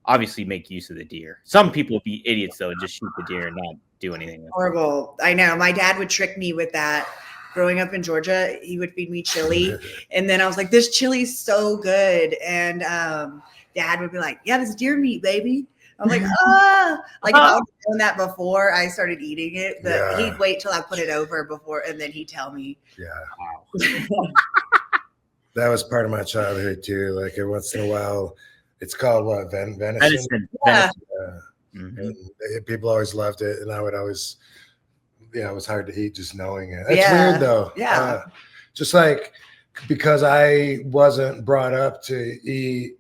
obviously make use of the deer. Some people would be idiots though and just shoot the deer and not do anything. Horrible. I know. My dad would trick me with that. Growing up in Georgia, he would feed me chili, and then I was like, "This chili's so good," and Dad would be like, "Yeah, this deer meat, baby." I'm like, like if I was doing that before I started eating it, but he'd wait till I put it over before, and then he'd tell me. Yeah. Wow. That was part of my childhood too. Like every once in a while. It's called what? Venison. Yeah. And people always loved it, and I would always, it was hard to eat just knowing it. It's weird though. Yeah. Just like because I wasn't brought up to eat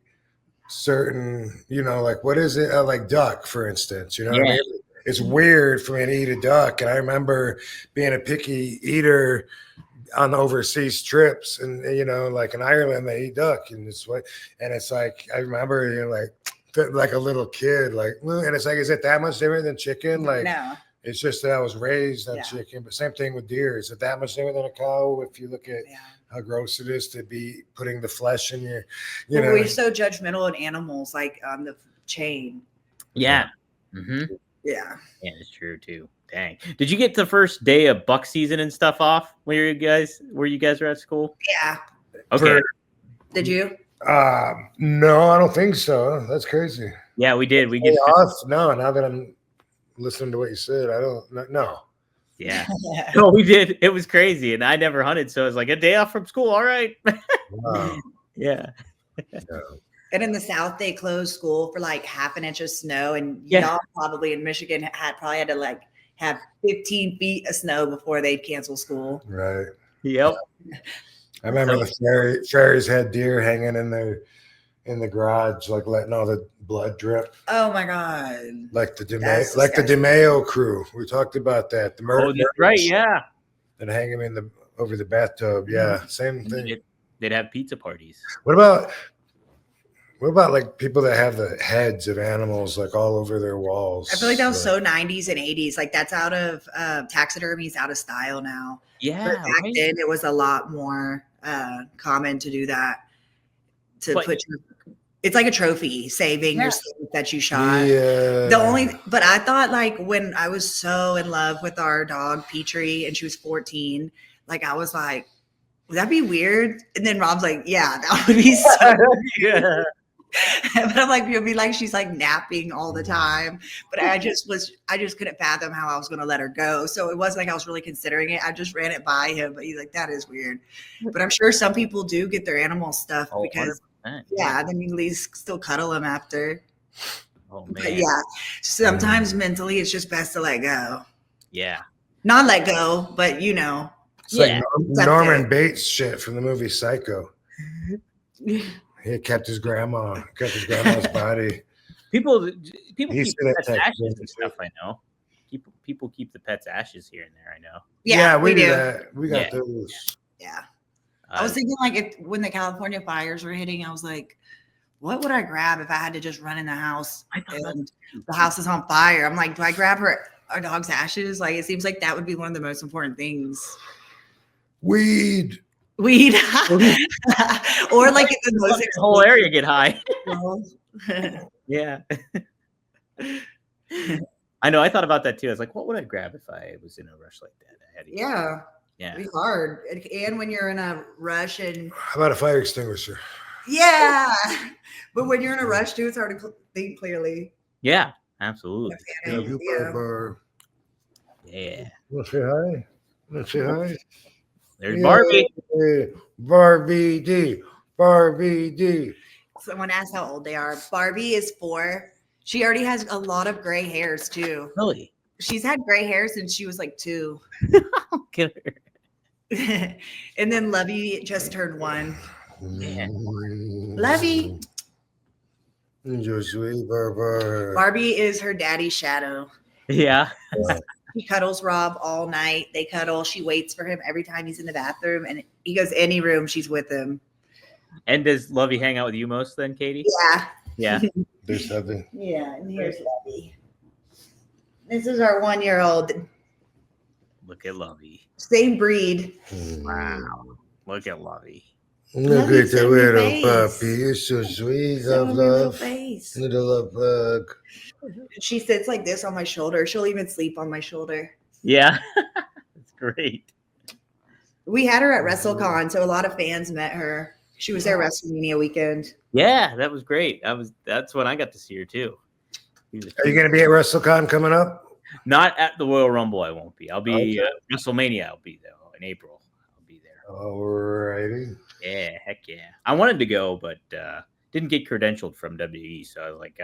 certain, like what is it? Like duck, for instance. You know what I mean? It's weird for me to eat a duck, and I remember being a picky eater on overseas trips, and like in Ireland they eat duck, and it's like I remember like a little kid, like, and it's like, is it that much different than chicken? Like, no. It's just that I was raised on chicken, but same thing with deer. Is it that much different than a cow? If you look at how gross it is to be putting the flesh in your, we're so judgmental in animals, like on the chain. Yeah. Mm-hmm. Yeah. Yeah, it's true too. Dang. Did you get the first day of buck season and stuff off where you guys were at school? Yeah. Okay. Did you? No, I don't think so. That's crazy. Yeah, we did. We Day get off? No, now that I'm listening to what you said, I don't know. yeah. No, we did. It was crazy, and I never hunted, so it was like a day off from school. All right. Wow. Yeah. And in the South, they closed school for like half an inch of snow, and Yeah. y'all probably in Michigan probably had to like have 15 feet of snow before they'd cancel school. Right. Yep. I remember the fairies had deer hanging in the garage, like letting all the blood drip. Oh my god! Like the That's DeMayo crew. We talked about that. The murder. Oh, that's right. Yeah. And hang him over the bathtub. Yeah, same thing. They'd have pizza parties. What about like people that have the heads of animals like all over their walls? I feel like that was so 90s and 80s. Like that's out of taxidermy's out of style now. Yeah. But back then, it was a lot more common to do that. It's like a trophy, saving your stuff that you shot. Yeah. But I thought like when I was so in love with our dog Petrie and she was 14, like I was like, would that be weird? And then Rob's like, yeah, that would be so Yeah. But I'm like, you'll be like, she's like napping all the time. But I just couldn't fathom how I was going to let her go. So it wasn't like I was really considering it. I just ran it by him. But he's like, that is weird. But I'm sure some people do get their animal stuff because, 100%. Yeah, then you at least still cuddle them after. Oh, man. But yeah, sometimes mentally it's just best to let go. Yeah. Not let go, but you know. It's like Norman Bates shit from the movie Psycho. He kept his grandma's body. People keep pets' ashes and stuff. I know. People keep the pets' ashes here and there. I know. Yeah, we do that. We got those. Yeah. I was thinking like when the California fires were hitting, I was like, what would I grab if I had to just run in the house and the house is on fire? I'm like, do I grab our dog's ashes? Like, it seems like that would be one of the most important things. Weed. Or like the whole area get high. Yeah. I know. I thought about that too. I was like, what would I grab if I was in a rush like that? Yeah. It'd be hard. And when you're in a rush and how about a fire extinguisher? Yeah. But when you're in a rush too, it's hard to think clearly. Yeah, absolutely. Yeah. Let's say hi. Let's say hi. There's Barbie. Barbie D. Barbie D. Someone asked how old they are. Barbie is 4. She already has a lot of gray hairs too. Really? She's had gray hair since she was like 2. Get her. And then Lovey just turned 1. Yeah. Lovey. Barbie is her daddy's shadow. Yeah. He cuddles Rob all night. They cuddle. She waits for him every time he's in the bathroom. And he goes any room, she's with him. And does Lovey hang out with you most then, Katie? Yeah. Yeah. There's Lovey. Yeah. And here's Lovey. This is our 1-year-old. Look at Lovey. Same breed. Wow. Look at Lovey. Look at the little puppy. You're so sweet. Love. Little love bug. She sits like this on my shoulder. She'll even sleep on my shoulder. Yeah. That's great. We had her at WrestleCon, so a lot of fans met her. She was there WrestleMania weekend. Yeah, that was great. That's when I got to see her too. Are you going to be at WrestleCon coming up? Not at the Royal Rumble. I won't be. I'll be WrestleMania. I'll be there in April. I'll be there. Alrighty. Yeah, heck yeah. I wanted to go, but didn't get credentialed from WWE, so I was like,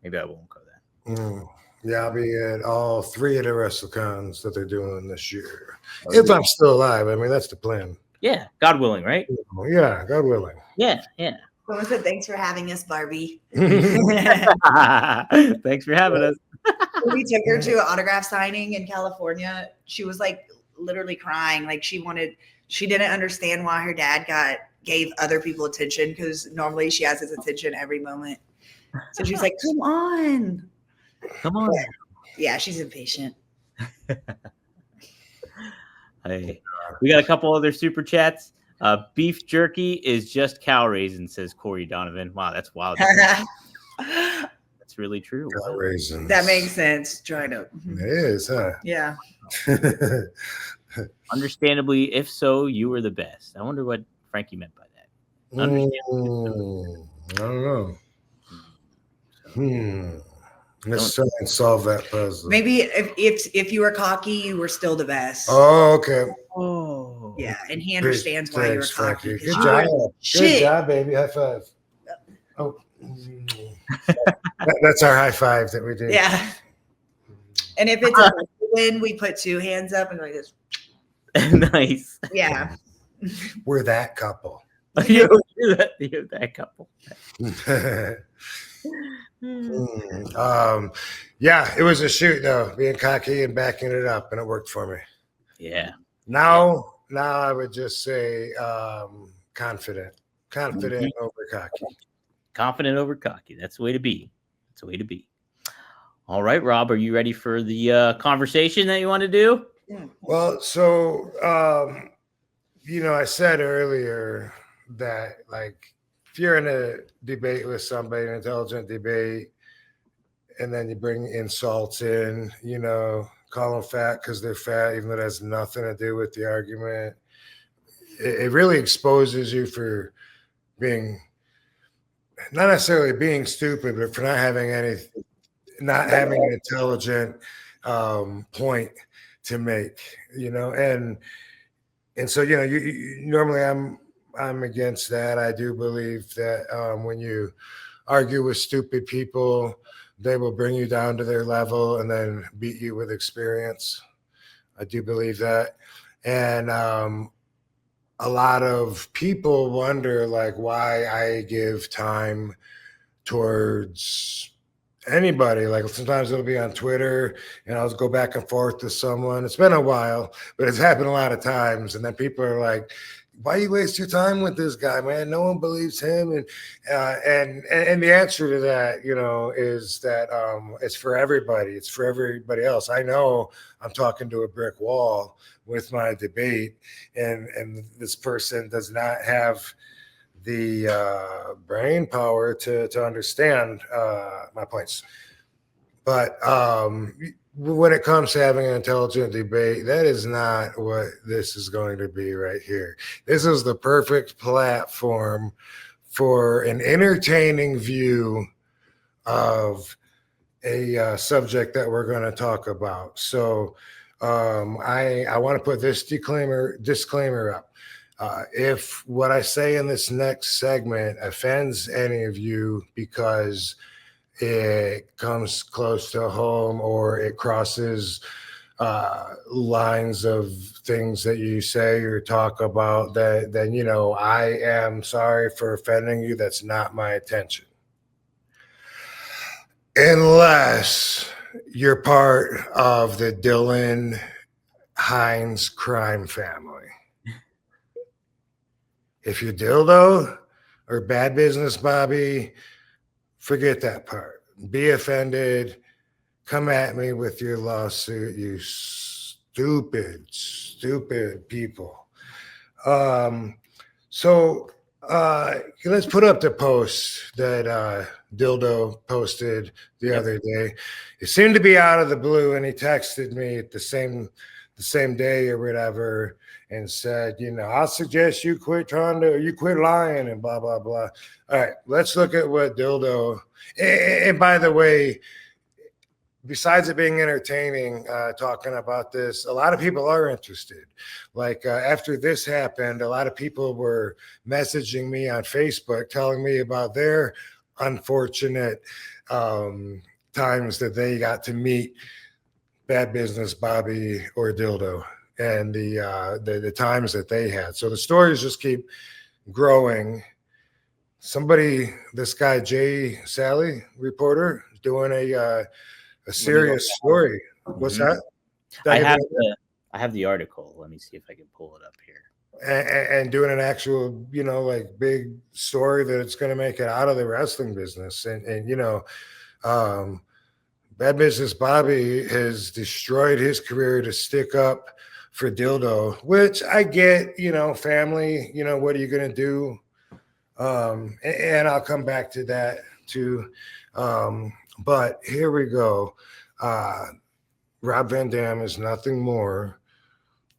maybe I won't go then. Yeah, I'll be at all 3 of the WrestleCons that they're doing this year. If I'm still alive. I mean, that's the plan. Yeah, God willing, right? Yeah, God willing. Yeah, yeah. Someone said, thanks for having us, Barbie. Thanks for having us. We took her to an autograph signing in California. She was like literally crying. Like she didn't understand why her dad gave other people attention, because normally she has his attention every moment. So she's like, come on. Yeah, she's impatient. Hey, we got a couple other super chats. Beef jerky is just cow raisin, says Corey Donovan. Wow, that's wild. That's really true. Cow raisins. That makes sense. Try to. It is, huh? Yeah. Understandably, if so, you were the best. I wonder what Frankie meant by that. I don't know. So, Let's try and solve that puzzle. Maybe if you were cocky, you were still the best. Oh, okay. Oh. Yeah, and he understands why you were cocky. Good job. Good job, baby. High five. Oh, that's our high five that we do. Yeah. And if it's a win, we put 2 hands up and like this. Nice. Yeah. We're that couple. You're that couple. Yeah, it was a shoot though, being cocky and backing it up, and it worked for me. Yeah. Now I would just say confident over cocky. Confident over cocky. That's the way to be. That's the way to be. All right, Rob, are you ready for the conversation that you want to do? Well, so I said earlier that like if you're in a debate with somebody, an intelligent debate, and then you bring insults in, call them fat because they're fat, even though that has nothing to do with the argument. It really exposes you for being not necessarily being stupid, but for not having an intelligent point to make, and so you normally I'm against that. I do believe that when you argue with stupid people, they will bring you down to their level and then beat you with experience. I do believe that. And a lot of people wonder like why I give time towards anybody. Like sometimes it'll be on Twitter and I'll go back and forth with someone. It's been a while, but it's happened a lot of times. And then people are like, why you waste your time with this guy, man? No one believes him. And the answer to that, is that it's for everybody. It's for everybody else. I know I'm talking to a brick wall with my debate, and this person does not have the brain power to understand my points. But when it comes to having an intelligent debate, that is not what this is going to be right here. This is the perfect platform for an entertaining view of a subject that we're going to talk about. So I want to put this disclaimer up. If what I say in this next segment offends any of you because it comes close to home or it crosses lines of things that you say or talk about, then I am sorry for offending you. That's not my intention. Unless you're part of the Dildo Hines crime family. If you're Dildo or Bad Business Bobby, forget that part. Be offended. Come at me with your lawsuit, you stupid people. So let's put up the post that Dildo posted the other day. It seemed to be out of the blue, and he texted me at the same day or whatever, and said, I'll suggest you quit lying and blah, blah, blah. All right, let's look at what Dildo, and by the way, besides it being entertaining, talking about this, a lot of people are interested. Like after this happened, a lot of people were messaging me on Facebook, telling me about their unfortunate times that they got to meet Bad Business Bobby or Dildo, and the times that they had. So the stories just keep growing. This guy Jay Sally, reporter, is doing a serious story. What's that? I have the article. Let me see if I can pull it up here. And doing an actual, big story that it's going to make it out of the wrestling business. And Bad Business Bobby has destroyed his career to stick up for Dildo, which I get, family, what are you going to do? And I'll come back to that too. But here we go. Rob Van Dam is nothing more.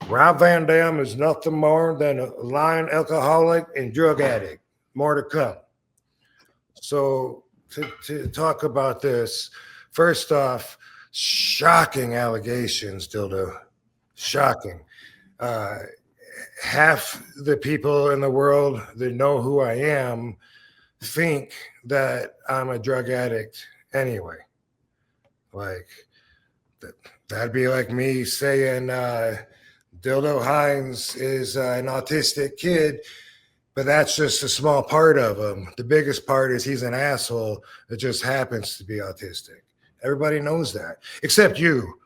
Rob Van Dam is nothing more than a lying alcoholic and drug addict. More to come. So to talk about this. First off, shocking allegations, Dildo. Shocking. Half the people in the world that know who I am think that I'm a drug addict anyway. Like, that'd be like me saying Dildo Hines is an autistic kid, but that's just a small part of him. The biggest part is he's an asshole that just happens to be autistic. Everybody knows that, except you.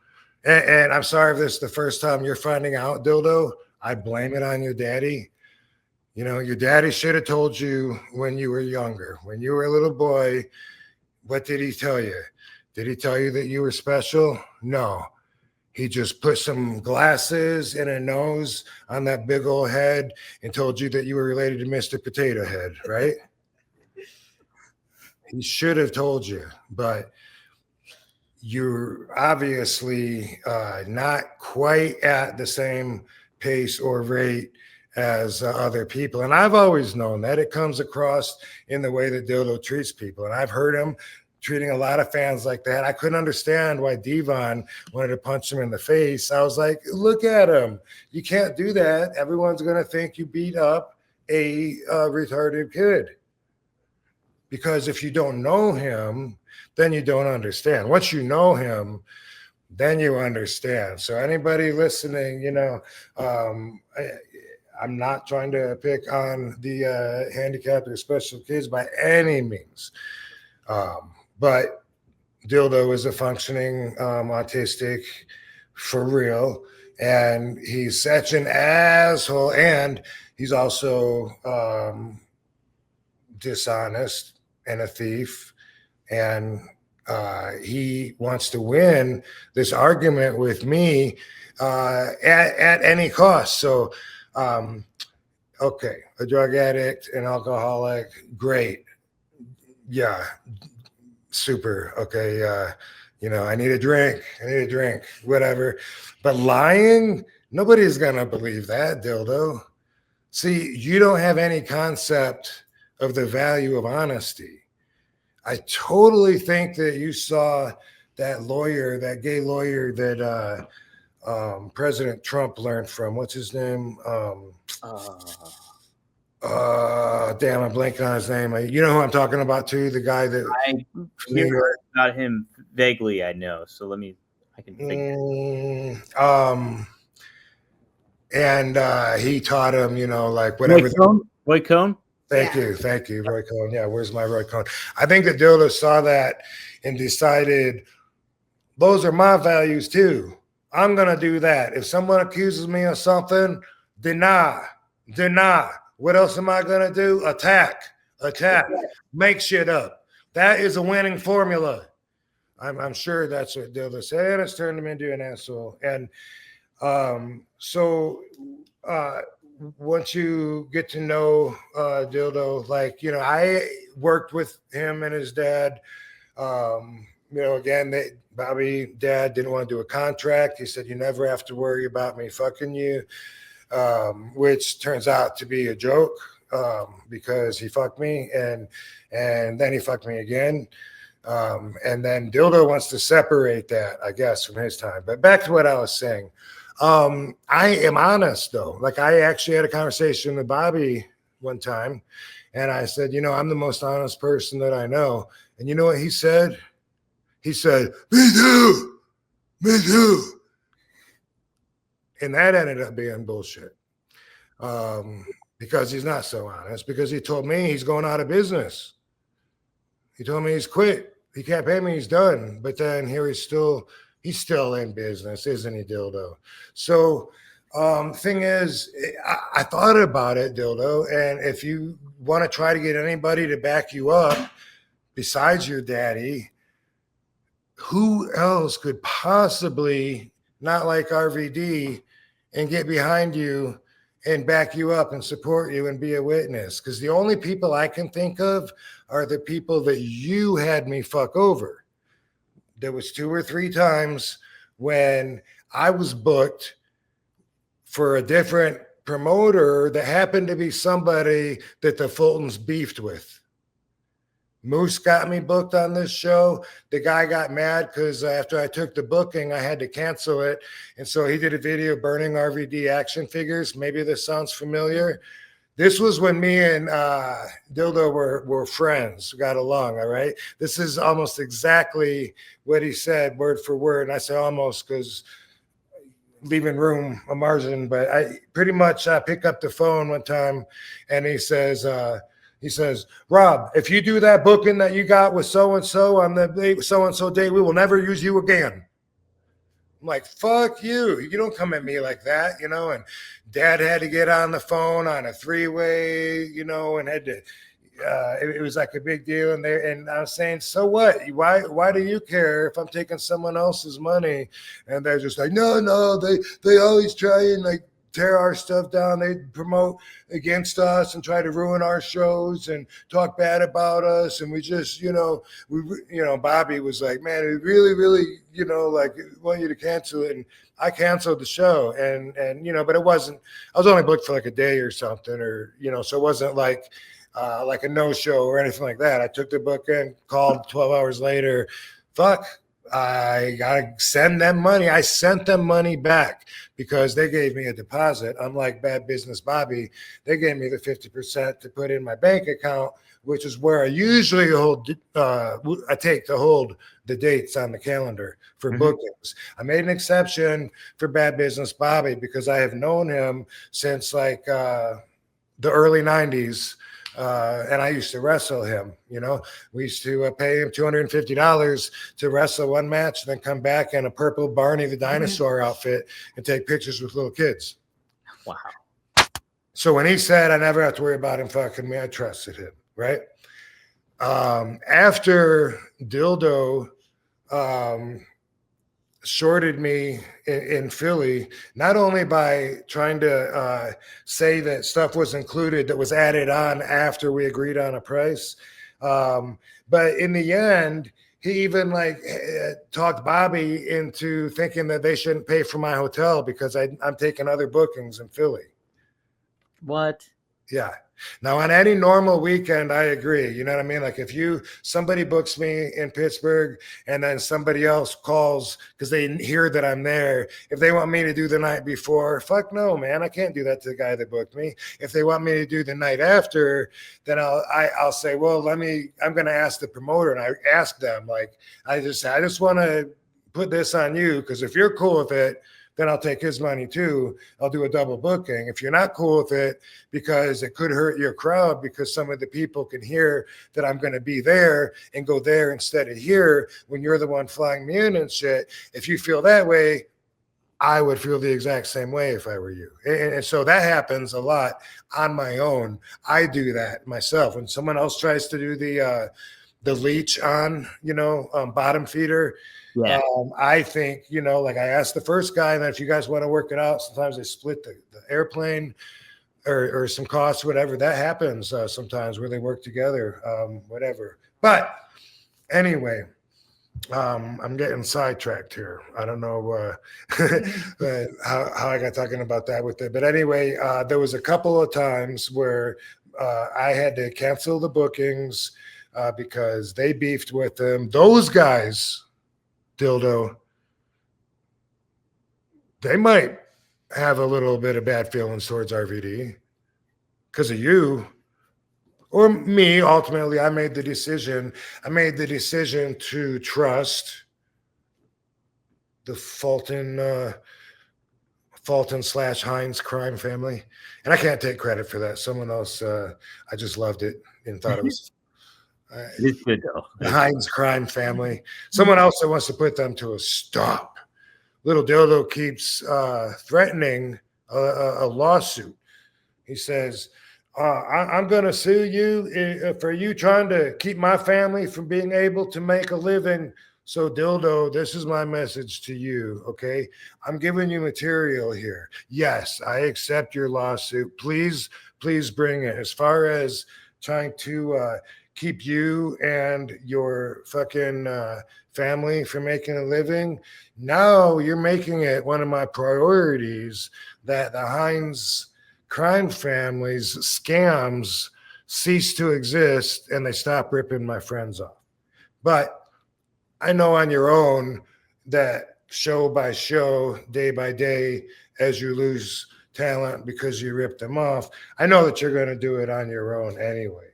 And I'm sorry if this is the first time you're finding out, Dildo. I blame it on your daddy. You know, your daddy should have told you when you were younger. When you were a little boy, what did he tell you? Did he tell you that you were special? No. He just put some glasses and a nose on that big old head and told you that you were related to Mr. Potato Head, right? He should have told you, but you're obviously not quite at the same pace or rate as other people. And I've always known that. It comes across in the way that Dildo treats people. And I've heard him treating a lot of fans like that. I couldn't understand why Devon wanted to punch him in the face. I was like, look at him. You can't do that. Everyone's going to think you beat up a retarded kid. Because if you don't know him, then you don't understand. Once you know him, then you understand. So anybody listening, you know, I'm not trying to pick on the handicapped or special kids by any means. But Dildo is a functioning autistic for real. And he's such an asshole. And he's also dishonest and a thief. And he wants to win this argument with me at any cost. So, okay, a drug addict, an alcoholic, great. Yeah, super. Okay, you know, I need a drink, whatever. But lying, nobody's gonna believe that, Dildo. See, you don't have any concept of the value of honesty. I totally think that you saw that lawyer, that gay lawyer that President Trump learned from. What's his name? Damn, I'm blanking on his name. You know who I'm talking about too? The guy that I hear about him vaguely. I know. So I can think. And he taught him, you know, like whatever. Roy Cohn. Thank you, Roy Cohn. Yeah, where's my Roy Cohn? I think that Dildo saw that and decided those are my values too. I'm gonna do that. If someone accuses me of something, deny. What else am I gonna do? Attack, make shit up. That is a winning formula. I'm sure that's what Dildo said. It's turned him into an asshole. And once you get to know Dildo, like, you know, I worked with him and his dad. You know, again, Bobby dad didn't want to do a contract. He said, you never have to worry about me fucking you, which turns out to be a joke because he fucked me and then he fucked me again. And then Dildo wants to separate that, I guess, from his time. But back to what I was saying. I am honest though. Like, I actually had a conversation with Bobby one time and I said, you know, I'm the most honest person that I know. And you know what he said? He said, me too. And that ended up being bullshit. Because he's not so honest, because he told me he's going out of business. He told me he's quit. He can't pay me, he's done. But then here he's still in business, isn't he, Dildo? So thing is, I thought about it, Dildo, and if you want to try to get anybody to back you up besides your daddy, who else could possibly not like RVD and get behind you and back you up and support you and be a witness? Because the only people I can think of are the people that you had me fuck over. There was 2 or 3 times when I was booked for a different promoter that happened to be somebody that the Fultons beefed with. Moose got me booked on this show. The guy got mad because after I took the booking, I had to cancel it. And so he did a video burning RVD action figures. Maybe this sounds familiar. This was when me and Dildo were friends, got along, all right? This is almost exactly what he said, word for word. And I say almost because leaving room, a margin, but I pretty much pick up the phone one time and he says, Rob, if you do that booking that you got with so-and-so on the so-and-so day, we will never use you again. I'm like, fuck you. You don't come at me like that, you know? And dad had to get on the phone on a three-way, you know, and had to, it was like a big deal. And I was saying, so what? Why do you care if I'm taking someone else's money? And they're just like, no, they always try and like tear our stuff down. They promote against us and try to ruin our shows and talk bad about us. And we just, Bobby was like, man, we really, like want you to cancel it. And I canceled the show and, but it wasn't, I was only booked for like a day or something or, so it wasn't like a no-show or anything like that. I took the book in, called 12 hours later. Fuck, I got to send them money. I sent them money back because they gave me a deposit. Unlike Bad Business Bobby, they gave me the 50% to put in my bank account, which is where I usually I take to hold the dates on the calendar for bookings. I made an exception for Bad Business Bobby because I have known him since like the early 90s. And I used to wrestle him, we used to pay him $250 to wrestle one match, then come back in a purple Barney the dinosaur outfit and take pictures with little kids. Wow. So when he said I never have to worry about him fucking me, I trusted him, right? After Dildo shorted me in Philly, not only by trying to say that stuff was included that was added on after we agreed on a price, but in the end, he even talked Bobby into thinking that they shouldn't pay for my hotel because I'm taking other bookings in Philly. What? Yeah. Now, on any normal weekend, I agree. You know what I mean? Like if somebody books me in Pittsburgh and then somebody else calls because they hear that I'm there. If they want me to do the night before, fuck no, man. I can't do that to the guy that booked me. If they want me to do the night after, then I'll say, well, I'm going to ask the promoter. And I ask them, I just want to put this on you because if you're cool with it, then I'll take his money too. I'll do a double booking. If you're not cool with it because it could hurt your crowd because some of the people can hear that I'm going to be there and go there instead of here when you're the one flying me in and shit. If you feel that way, I would feel the exact same way if I were you. And so that happens a lot on my own. I do that myself. When someone else tries to do the leech on, bottom feeder, yeah. I think, I asked the first guy, and then if you guys want to work it out, sometimes they split the airplane or some costs, whatever. That happens sometimes where they work together, whatever. But anyway, I'm getting sidetracked here. I don't know how I got talking about that with it. But anyway, there was a couple of times where I had to cancel the bookings because they beefed with them. Those guys, Dildo, they might have a little bit of bad feelings towards RVD because of you or me. Ultimately, I made the decision to trust the Fulton / Hines crime family. And I can't take credit for that. Someone else, I just loved it and thought it was It's good though. The Hines crime family. Someone else that wants to put them to a stop. Little Dildo keeps threatening a lawsuit. He says, I'm going to sue you for you trying to keep my family from being able to make a living. So Dildo, this is my message to you, okay? I'm giving you material here. Yes, I accept your lawsuit. Please bring it. As far as trying to keep you and your fucking family from making a living, now you're making it one of my priorities that the Hines crime family's scams cease to exist and they stop ripping my friends off. But I know on your own that show by show, day by day, as you lose talent because you ripped them off, I know that you're going to do it on your own anyway.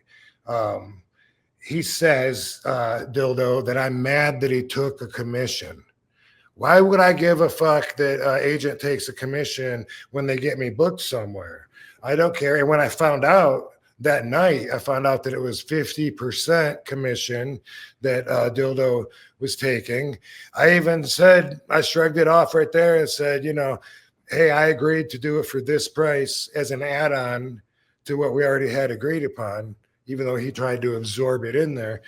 He says, Dildo, that I'm mad that he took a commission. Why would I give a fuck that agent takes a commission when they get me booked somewhere? I don't care. And when I found out that night, I found out that it was 50% commission that Dildo was taking. I even said, I shrugged it off right there and said, you know, hey, I agreed to do it for this price as an add-on to what we already had agreed upon, even though he tried to absorb it in there.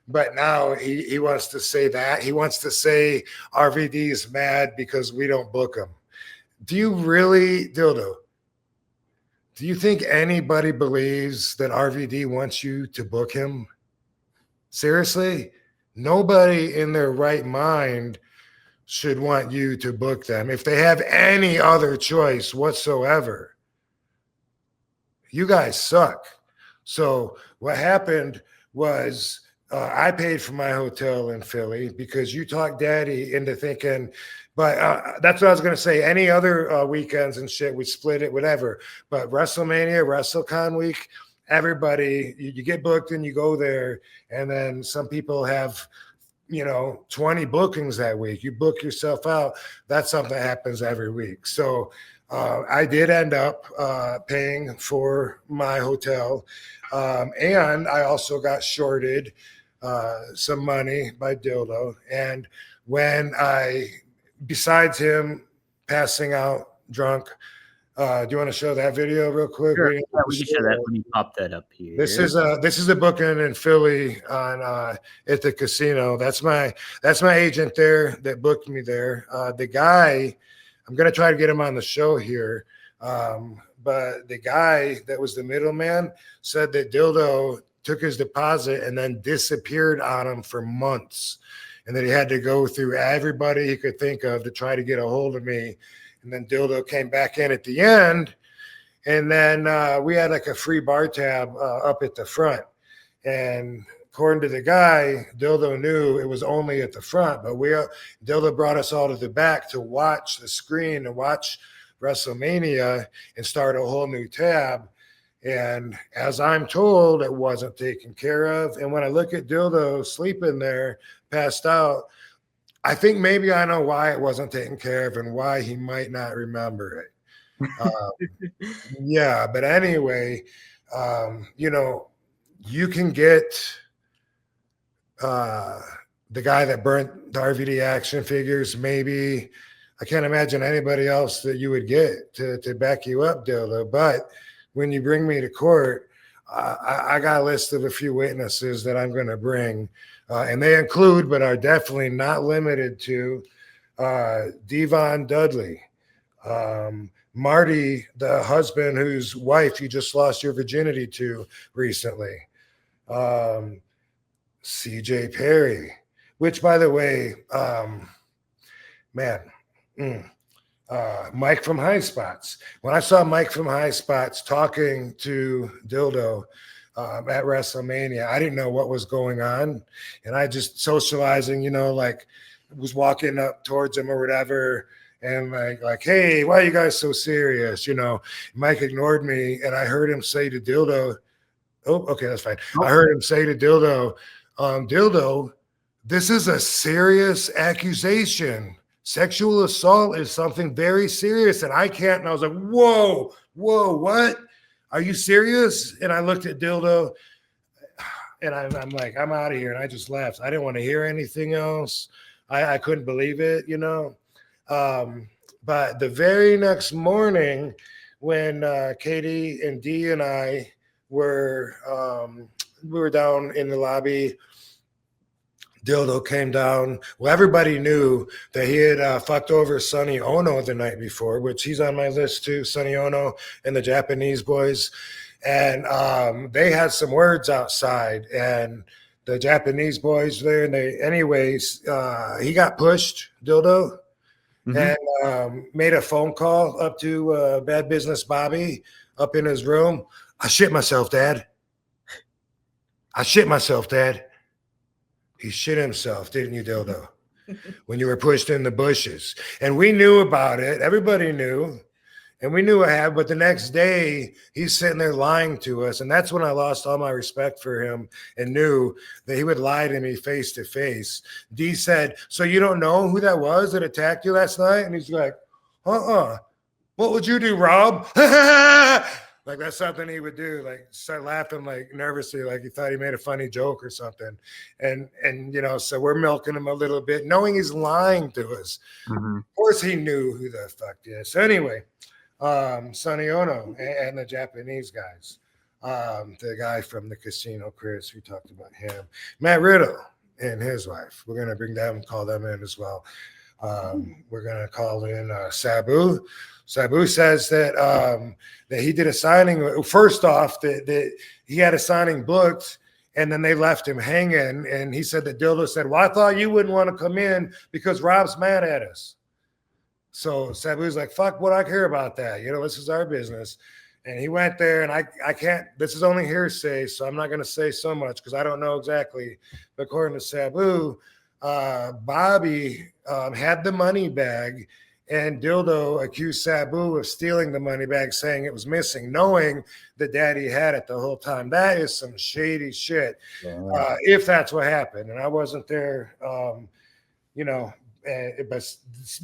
But now he wants to say that. He wants to say RVD is mad because we don't book him. Do you really, Dildo, do you think anybody believes that RVD wants you to book him? Seriously? Nobody in their right mind should want you to book them if they have any other choice whatsoever. You guys suck. So what happened was I paid for my hotel in Philly because you talked Daddy into thinking, but that's what I was going to say. Any other weekends and shit, we split it, whatever. But WrestleMania, WrestleCon week, everybody, you get booked and you go there. And then some people have, 20 bookings that week. You book yourself out. That's something that happens every week. So I did end up paying for my hotel. And I also got shorted some money by Dildo. And when besides him passing out drunk, do you want to show that video real quick? Sure. Yeah, we can show that. Let me pop that up here. This is a booking in Philly on at the casino. That's my agent there that booked me there. The guy, I'm gonna try to get him on the show here. But the guy that was the middleman said that Dildo took his deposit and then disappeared on him for months, and that he had to go through everybody he could think of to try to get a hold of me. And then Dildo came back in at the end, and then we had like a free bar tab up at the front. And according to the guy, Dildo knew it was only at the front, but Dildo brought us all to the back to watch the screen and watch WrestleMania and start a whole new tab. And as I'm told, it wasn't taken care of. And when I look at Dildo sleeping there, passed out, I think maybe I know why it wasn't taken care of and why he might not remember it. Yeah, but anyway, you can get the guy that burnt the RVD action figures. Maybe I can't imagine anybody else that you would get to back you up, Dildo. But when you bring me to court, I got a list of a few witnesses that I'm going to bring. And they include, but are definitely not limited to, Devon Dudley, Marty, the husband whose wife you just lost your virginity to recently, CJ Perry, which, by the way, Mike from High Spots. When I saw Mike from High Spots talking to Dildo at WrestleMania, I didn't know what was going on, and I just socializing, like was walking up towards him or whatever, and like, hey, why are you guys so serious? Mike ignored me, and I heard him say to Dildo, oh, okay, that's fine. I heard him say to Dildo, Dildo, this is a serious accusation. Sexual assault is something very serious, and I can't. And I was like, whoa, what? Are you serious? And I looked at Dildo, and I'm like, I'm out of here. And I just left. I didn't want to hear anything else. I couldn't believe it, But the very next morning, when Katie and Dee and I were down in the lobby, Dildo came down. Well, everybody knew that he had fucked over Sonny Ono the night before, which he's on my list too, Sonny Ono and the Japanese boys. And they had some words outside, and the Japanese boys there. And he got pushed, Dildo, and made a phone call up to Bad Business Bobby up in his room. I shit myself, Dad. I shit myself, Dad. He shit himself, didn't you, Dildo? When you were pushed in the bushes. And we knew about it. Everybody knew. And we knew what happened. But the next day, he's sitting there lying to us. And that's when I lost all my respect for him and knew that he would lie to me face to face. D said, so you don't know who that was that attacked you last night? And he's like, what would you do, Rob? Like that's something he would do, like start laughing like nervously, like he thought he made a funny joke or something. And you know, so we're milking him a little bit, knowing he's lying to us. Mm-hmm. Of course he knew who the fuck did. So anyway, Sonny Ono and the Japanese guys, the guy from the casino, Chris, we talked about him. Matt Riddle and his wife. We're gonna bring them, call them in as well. We're gonna call in Sabo. Sabo says that that he did a signing. First off, that he had a signing booked, and then they left him hanging. And he said that Dildo said, "Well, I thought you wouldn't want to come in because Rob's mad at us." So Sabu's like, "Fuck what I care about that. You know, this is our business." And he went there, and I can't. This is only hearsay, so I'm not going to say so much because I don't know exactly. But according to Sabu, Bobby had the money bag. And Dildo accused Sabu of stealing the money bag, saying it was missing, knowing that Daddy had it the whole time. That is some shady shit, if that's what happened. And I wasn't there, you know, but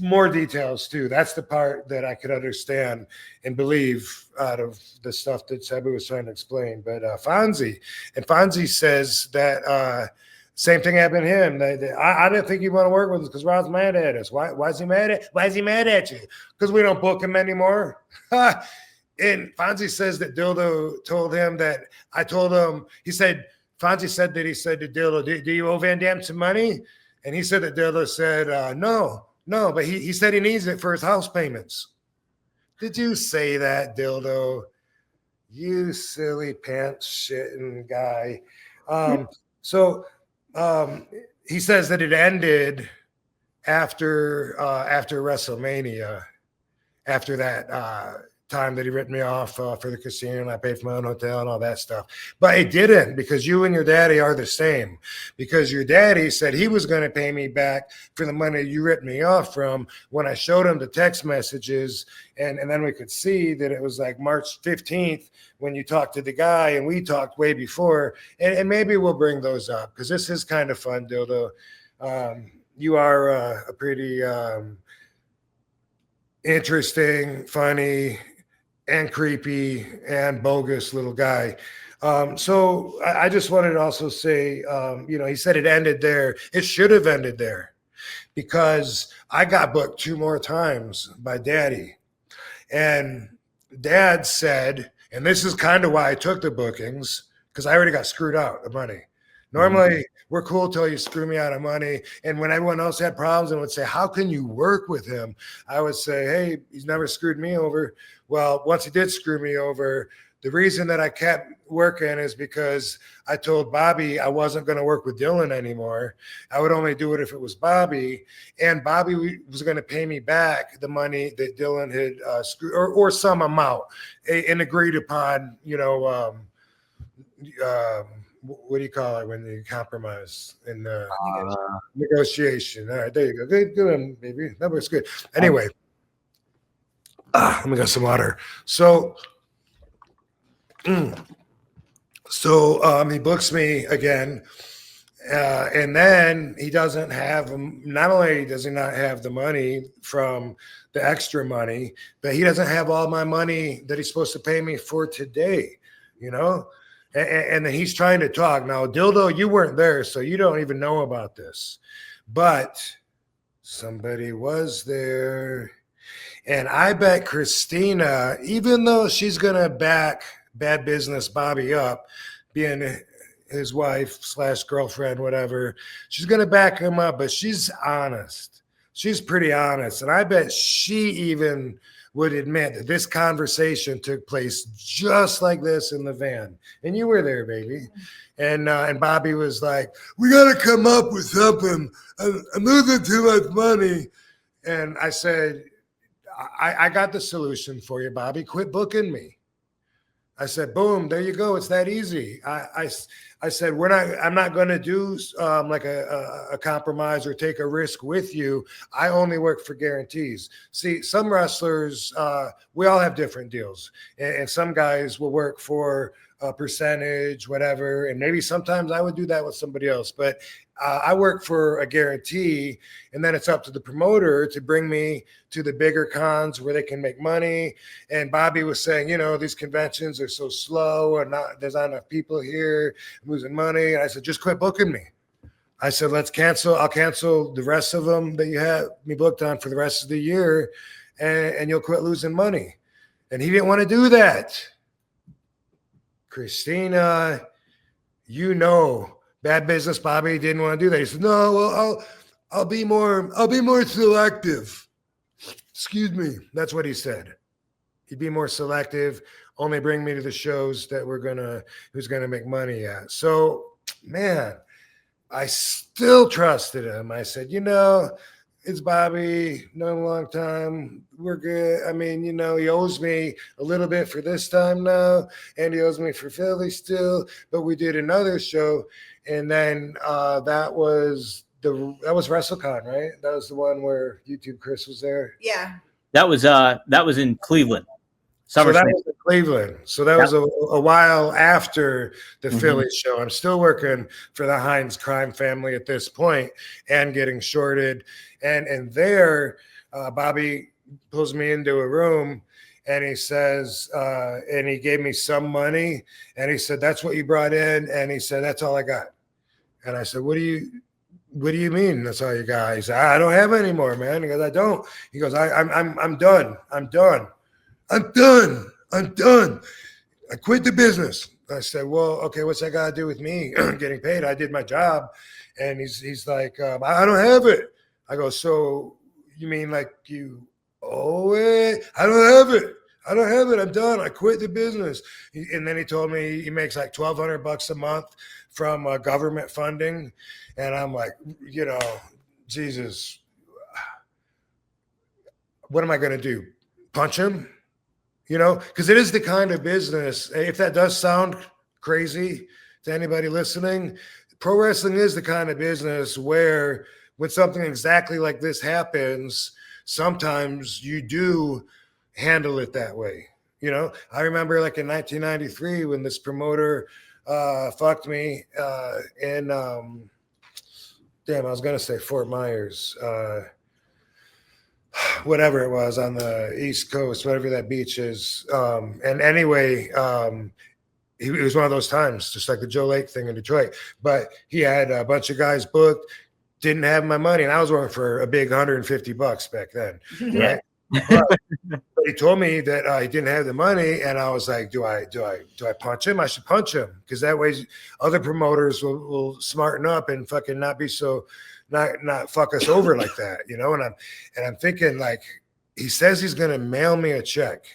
more details too. That's the part that I could understand and believe out of the stuff that Sabu was trying to explain. But Fonzie says that same thing happened to him. I didn't think he'd want to work with us because Rob's mad at us. Why is he mad at you? Because we don't book him anymore. And Fonzie says that Dildo told him that I told him, Fonzie said that he said to Dildo, do you owe Van Damme some money? And he said that Dildo said, no, but he said he needs it for his house payments. Did you say that, Dildo? You silly pants shitting guy. He says that it ended after WrestleMania, after that time that he ripped me off for the casino and I paid for my own hotel and all that stuff. But it didn't, because you and your daddy are the same. Because your daddy said he was going to pay me back for the money you ripped me off from when I showed him the text messages. And then we could see that it was like March 15th when you talked to the guy, and we talked way before. And maybe we'll bring those up because this is kind of fun, Dildo. You are a pretty interesting, funny, and creepy and bogus little guy. So I just wanted to also say, you know, he said it ended there. It should have ended there because I got booked 2 more times by Daddy. And Dad said, and this is kind of why I took the bookings, because I already got screwed out of money. Normally, we're cool till you screw me out of money. And when everyone else had problems and would say, how can you work with him? I would say, hey, he's never screwed me over. Well, once he did screw me over, the reason that I kept working is because I told Bobby I wasn't going to work with Dylan anymore. I would only do it if it was Bobby. And Bobby was going to pay me back the money that Dylan had screwed, or some amount, and agreed upon, you know, what do you call it when you compromise in the negotiation? All right, there you go. Good one, baby. That was good. Anyway, let me get some water. So he books me again, and then he doesn't have. Not only does he not have the money from the extra money, but he doesn't have all my money that he's supposed to pay me for today. You know. And then he's trying to talk. Now, Dildo, you weren't there, so you don't even know about this. But somebody was there. And I bet Christina, even though she's going to back Bad Business Bobby up, being his wife / girlfriend, whatever, she's going to back him up. But she's honest. She's pretty honest. And I bet she even would admit that this conversation took place just like this in the van. And you were there, baby. And Bobby was like, we got to come up with something. I'm losing too much money. And I said, I got the solution for you, Bobby. Quit booking me. I said, boom, there you go. It's that easy. I said, I'm not going to do like a compromise or take a risk with you. I only work for guarantees. See, some wrestlers, we all have different deals, and some guys will work for a percentage, whatever. And maybe sometimes I would do that with somebody else, but I work for a guarantee, and then it's up to the promoter to bring me to the bigger cons where they can make money. And Bobby was saying, these conventions are so slow and there's not enough people here, I'm losing money. And I said, just quit booking me. I said, I'll cancel the rest of them that you have me booked on for the rest of the year, and you'll quit losing money. And he didn't want to do that. Christina, bad business. Bobby didn't want to do that. He said, no, well, I'll be more selective. Excuse me. That's what he said. He'd be more selective, only bring me to the shows that who's gonna make money at. So, man, I still trusted him. I said, it's Bobby, known him a long time. We're good. I mean, he owes me a little bit for this time now, and he owes me for Philly still. But we did another show, and then that was WrestleCon, right? That was the one where YouTube Chris was there. Yeah. That was in Cleveland. So that was in Cleveland. So that was a while after the Philly show. I'm still working for the Hines crime family at this point and getting shorted. And there, Bobby pulls me into a room and he says, and he gave me some money. And he said, that's what you brought in. And he said, that's all I got. And I said, what do you mean that's all you got? He said, I don't have any more, man. He goes, I don't. He goes, I'm done. I'm done. I quit the business. I said, well, okay, what's that got to do with me getting paid? I did my job. And he's like, I don't have it. I go, so you mean like you owe it? I don't have it. I'm done. I quit the business. And then he told me he makes like $1,200 a month from government funding. And I'm like, Jesus, what am I going to do? Punch him? Because it is the kind of business, if that does sound crazy to anybody listening, pro wrestling is the kind of business where when something exactly like this happens, sometimes you do handle it that way. I remember like in 1993 when this promoter fucked me in, I was going to say Fort Myers, whatever it was on the East Coast, whatever that beach is. And anyway, it was one of those times, just like the Joe Lake thing in Detroit. But he had a bunch of guys booked, didn't have my money, and I was working for a big $150 back then, right? But he told me that he didn't have the money, and I was like, "Do I punch him? I should punch him because that way other promoters will smarten up and fucking not be so." Not fuck us over like that, and I'm thinking like he says he's gonna mail me a check,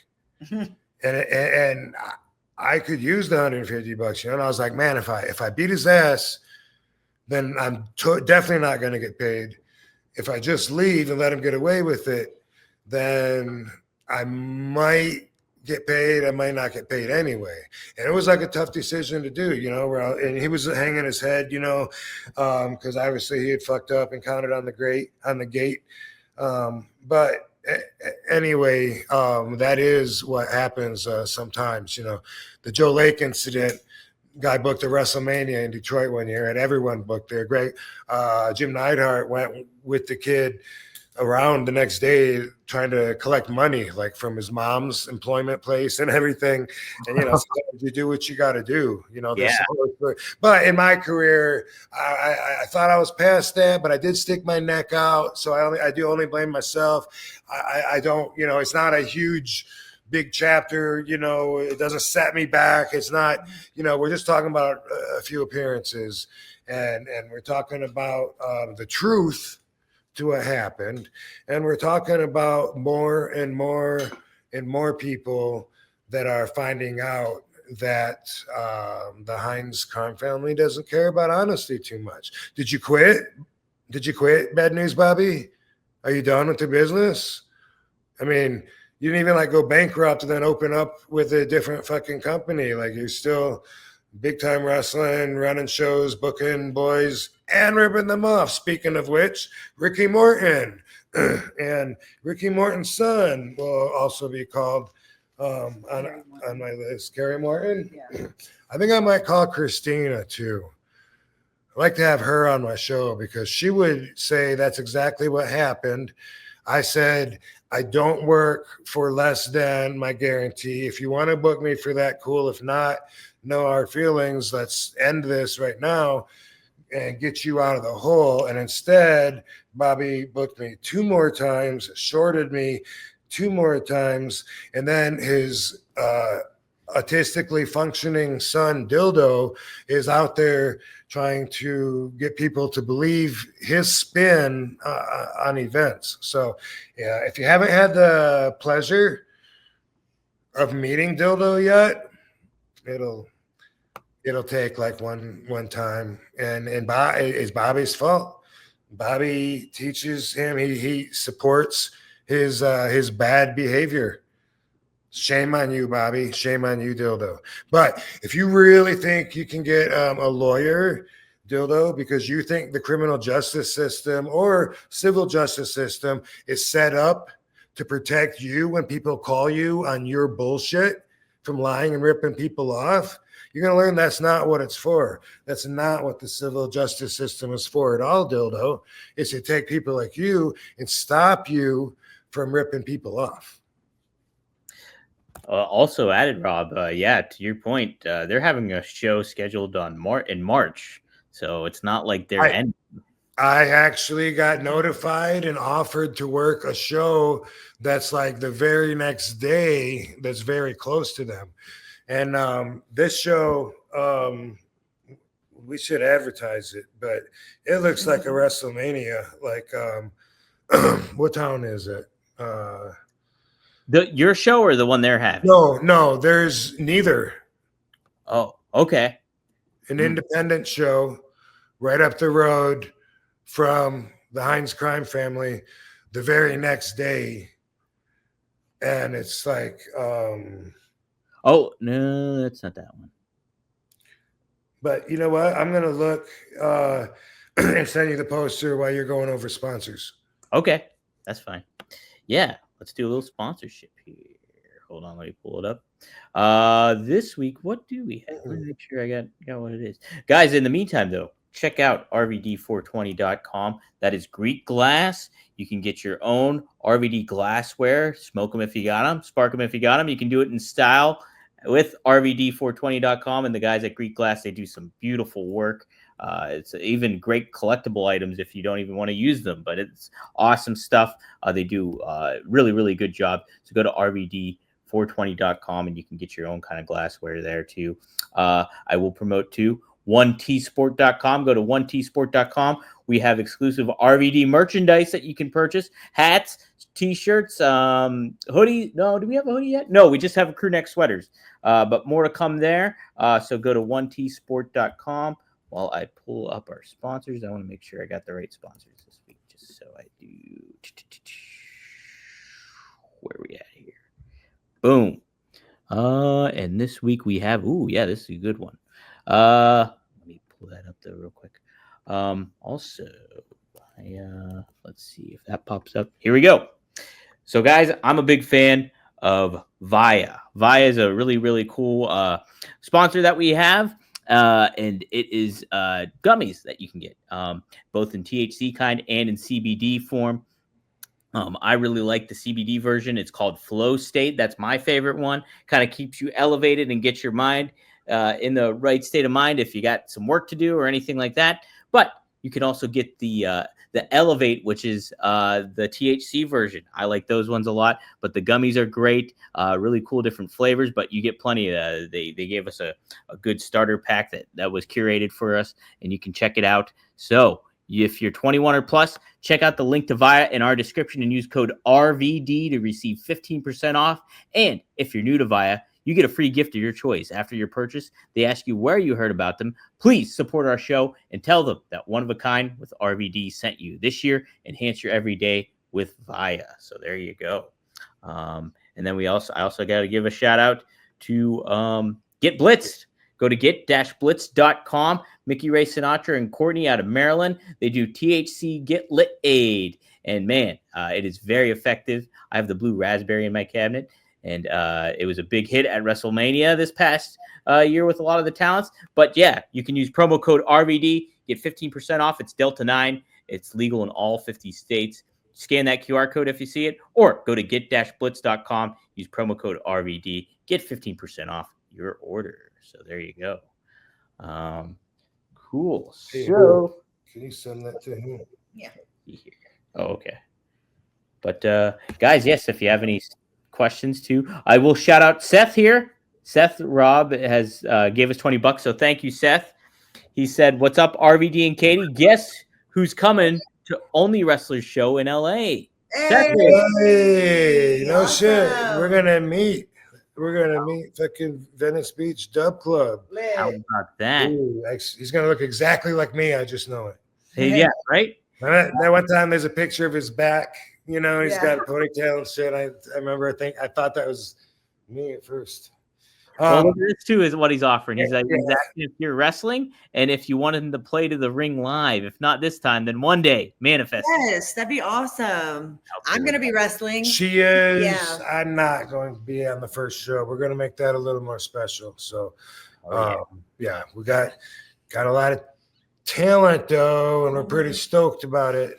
and I could use the $150, and I was like, man, if I beat his ass, then I'm definitely not gonna get paid. If I just leave and let him get away with it, then I might get paid. I might not get paid anyway. And it was like a tough decision to do, and he was hanging his head, because obviously he had fucked up and counted on the gate. But anyway, that is what happens sometimes, the Joe Lake incident. Guy booked a WrestleMania in Detroit one year, and everyone booked there. Great. Jim Neidhart went with the kid around the next day trying to collect money, like from his mom's employment place and everything. And sometimes you do what you got to do. Yeah. But in my career, I thought I was past that, but I did stick my neck out. So I do only blame myself. I don't. It's not a huge, big chapter. It doesn't set me back. It's not. We're just talking about a few appearances, and we're talking about the truth to what happened, and we're talking about more and more people that are finding out that the Hines crime family doesn't care about honesty too much. Did you quit? Bad news, Bobby? Are you done with the business? I mean, You didn't even like go bankrupt and then open up with a different fucking company. Like you're still big time wrestling, running shows, booking boys, and ripping them off. Speaking of which, Ricky Morton and Ricky Morton's son will also be called on my list. Carrie Morton. Yeah. I think I might call Christina too. I like to have her on my show because she would say that's exactly what happened. I said, I don't work for less than my guarantee. If you want to book me for that, cool. If not, no hard feelings. Let's end this right now and get you out of the hole. And instead, Bobby booked me 2 more times, shorted me 2 more times, and then his autistically functioning son, Dildo, is out there trying to get people to believe his spin on events. So, yeah, if you haven't had the pleasure of meeting Dildo yet, it'll take like one time, and it's Bobby's fault. Bobby teaches him. He supports his bad behavior. Shame on you, Bobby. Shame on you, Dildo. But if you really think you can get a lawyer, Dildo, because you think the criminal justice system or civil justice system is set up to protect you when people call you on your bullshit from lying and ripping people off, you're going to learn that's not what it's for. That's not what the civil justice system is for at all, Dildo. It's to take people like you and stop you from ripping people off. Also added, Rob, yeah, to your point, they're having a show scheduled in March, so it's not like they're ending. I actually got notified and offered to work a show that's like the very next day that's very close to them. And this show, we should advertise it, but it looks like a WrestleMania. Like, what town is it? Your show or the one they're having? No, there's neither. Oh, okay. An independent show right up the road from the Hines crime family the very next day. And it's like, oh, no, that's not that one. But you know what? I'm going to look and send you the poster while you're going over sponsors. Okay, that's fine. Yeah, let's do a little sponsorship here. Hold on, let me pull it up. This week, what do we have? Let me make sure I got what it is. Guys, in the meantime, though, check out RVD420.com. That is Greek glass. You can get your own RVD glassware. Smoke them if you got them. Spark them if you got them. You can do it in style with RVD420.com. And the guys at Greek Glass, they do some beautiful work. It's even great collectible items if you don't even want to use them. But it's awesome stuff. They do really, really good job. So go to RVD420.com and you can get your own kind of glassware there too. I will promote too. 1tsport.com. Go to 1tsport.com. We have exclusive RVD merchandise that you can purchase. Hats, t-shirts, hoodie. No, do we have a hoodie yet? No, we just have crew neck sweaters. But more to come there. So go to 1tsport.com. While I pull up our sponsors, I want to make sure I got the right sponsors this week. Just so I do. Where are we at here? Boom. And this week we have, this is a good one. Let me pull that up there real quick. Also, let's see if that pops up. Here we go. So, guys, I'm a big fan of Via. Via is a really, really cool sponsor that we have. And it is gummies that you can get, both in THC kind and in CBD form. I really like the CBD version. It's called Flow State. That's my favorite one. Kind of keeps you elevated and gets your mind in the right state of mind if you got some work to do or anything like that. But you can also get the Elevate, which is the THC version. I like those ones a lot, but the gummies are great. Really cool different flavors, but you get plenty. They gave us a good starter pack that was curated for us, and you can check it out. So if you're 21 or plus, check out the link to Via in our description and use code RVD to receive 15% off. And if you're new to Via, you get a free gift of your choice. After your purchase, they ask you where you heard about them. Please support our show and tell them that One of a Kind with RVD sent you. This year, enhance your everyday with Via. So there you go. And then I also got to give a shout out to Get Blitzed. Go to get-blitz.com. Mickey Ray Sinatra and Courtney out of Maryland. They do THC Get Lit Aid. And man, it is very effective. I have the blue raspberry in my cabinet. And it was a big hit at WrestleMania this past year with a lot of the talents. But yeah, you can use promo code RVD, get 15% off. It's Delta 9. It's legal in all 50 states. Scan that QR code if you see it, or go to get-blitz.com. Use promo code RVD. Get 15% off your order. So there you go. Cool. Hey, so can you send that to him? Yeah. Oh, okay. But guys, yes, if you have any questions too, I will shout out Seth here. Seth Robb has gave us $20, so thank you, Seth. He said, "What's up, RVD and Katie? Guess who's coming to Only Wrestlers show in LA?" Hey, no shit. We're gonna meet. Fucking Venice Beach Dub Club. How about that? Ooh, he's gonna look exactly like me. I just know it. Hey, yeah, right. That one time, there's a picture of his back. You know, he's got a ponytail and shit. I remember. I thought that was me at first. Well, this too is what he's offering. He's like, he's asking if you're wrestling and if you want him to play to the ring live. If not this time, then one day manifest. Yes, that'd be awesome. I'm gonna be wrestling. She is. Yeah. I'm not going to be on the first show. We're gonna make that a little more special. So, yeah, we got a lot of talent though, and we're pretty stoked about it.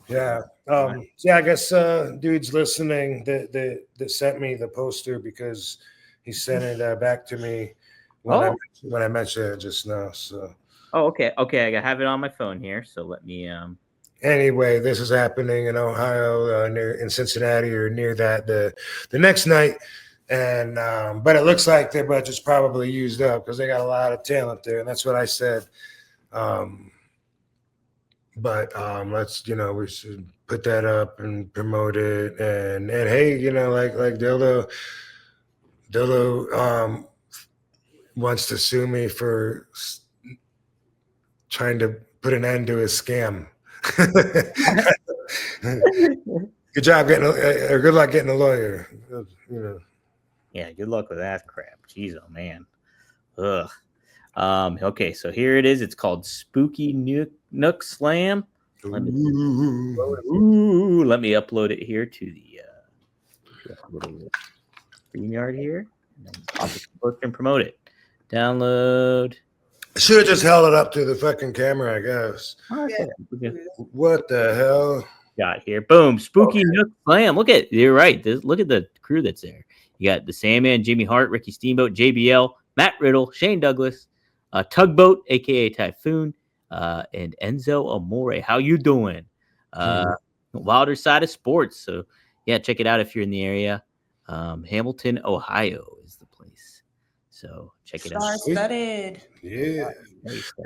Yeah. Yeah, I guess dudes listening that sent me the poster because he sent it back to me when I mentioned it just now. So. Oh, okay. I have it on my phone here. So let me. Anyway, this is happening in Ohio, in Cincinnati, or near that the next night, and but it looks like their budget's probably used up because they got a lot of talent there, and that's what I said. But let's we should put that up and promote it, and hey, like Dildo wants to sue me for trying to put an end to his scam. Good job or good luck getting a lawyer. Yeah, good luck with that crap. Jeez, oh man. Ugh. Okay, so here it is. It's called Spooky Nook Slam. Let me upload it here to the little StreamYard here. And then promote it. Download. I should have just held it up to the fucking camera, I guess. Okay. What the hell? Got here. Boom. Spooky Nook Slam. Look at, you're right. Look at the crew that's there. You got the Sandman, Jimmy Hart, Ricky Steamboat, JBL, Matt Riddle, Shane Douglas, Tugboat, aka Typhoon, and Enzo Amore. How you doing? Wilder Side of Sports. So yeah, check it out if you're in the area. Hamilton, Ohio is the place. So check it out. Star-studded. Yeah.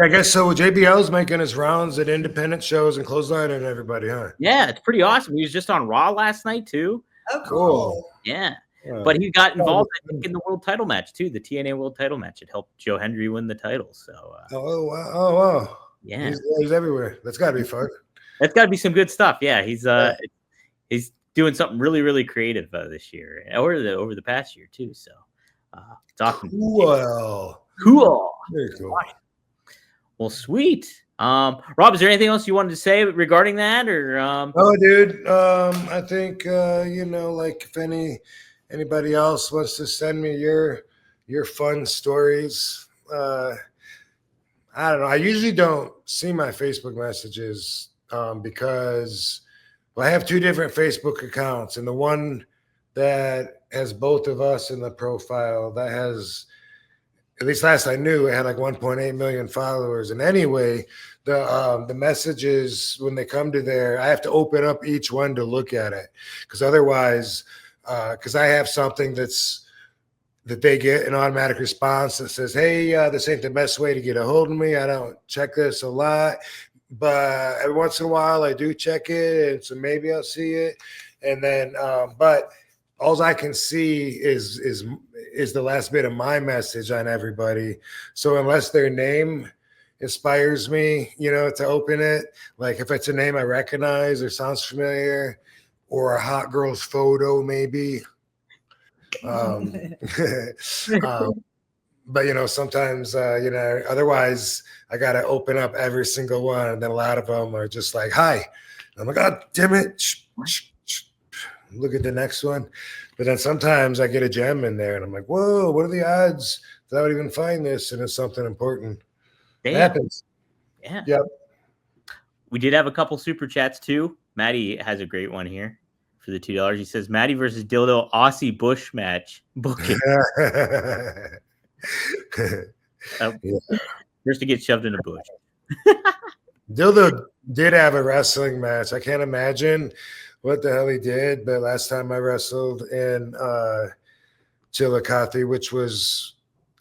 I guess so. JBL's making his rounds at independent shows and clothesline and everybody, huh? Yeah, it's pretty awesome. He was just on Raw last night too. Oh, cool. Yeah. But he got involved, I think, in the world title match too, the TNA world title match. It helped Joe Hendry win the title. So. Wow. Yeah. He's everywhere. That's got to be fun. That's got to be some good stuff. Yeah, he's doing something really, really creative this year, over the past year too. So it's awesome. Cool. Very cool. Well, sweet. Rob, is there anything else you wanted to say regarding that, or? Oh, dude. I think like if anybody else wants to send me your fun stories, I don't know. I usually don't see my Facebook messages because I have two different Facebook accounts, and the one that has both of us in the profile that has, at least last I knew, it had like 1.8 million followers. And anyway, the messages, when they come to there, I have to open up each one to look at it, because otherwise, because I have something that they get an automatic response that says, hey, this ain't the best way to get a hold of me. I don't check this a lot, but every once in a while I do check it, and so maybe I'll see it. And then, but all I can see is the last bit of my message on everybody. So unless their name inspires me, to open it, like if it's a name I recognize or sounds familiar, or a hot girl's photo, maybe, Um, but sometimes otherwise I gotta open up every single one, and then a lot of them are just like, "Hi." I'm like, "God damn it!" Look at the next one. But then sometimes I get a gem in there, and I'm like, "Whoa, what are the odds that I would even find this?" And it's something important. It happens. Yeah. Yep. We did have a couple super chats too. Maddie has a great one here for the $2. He says Maddie versus Dildo Aussie Bush match booking. First to get shoved in a bush. Dildo did have a wrestling match. I can't imagine what the hell he did, but last time I wrestled in Chillicothe, which was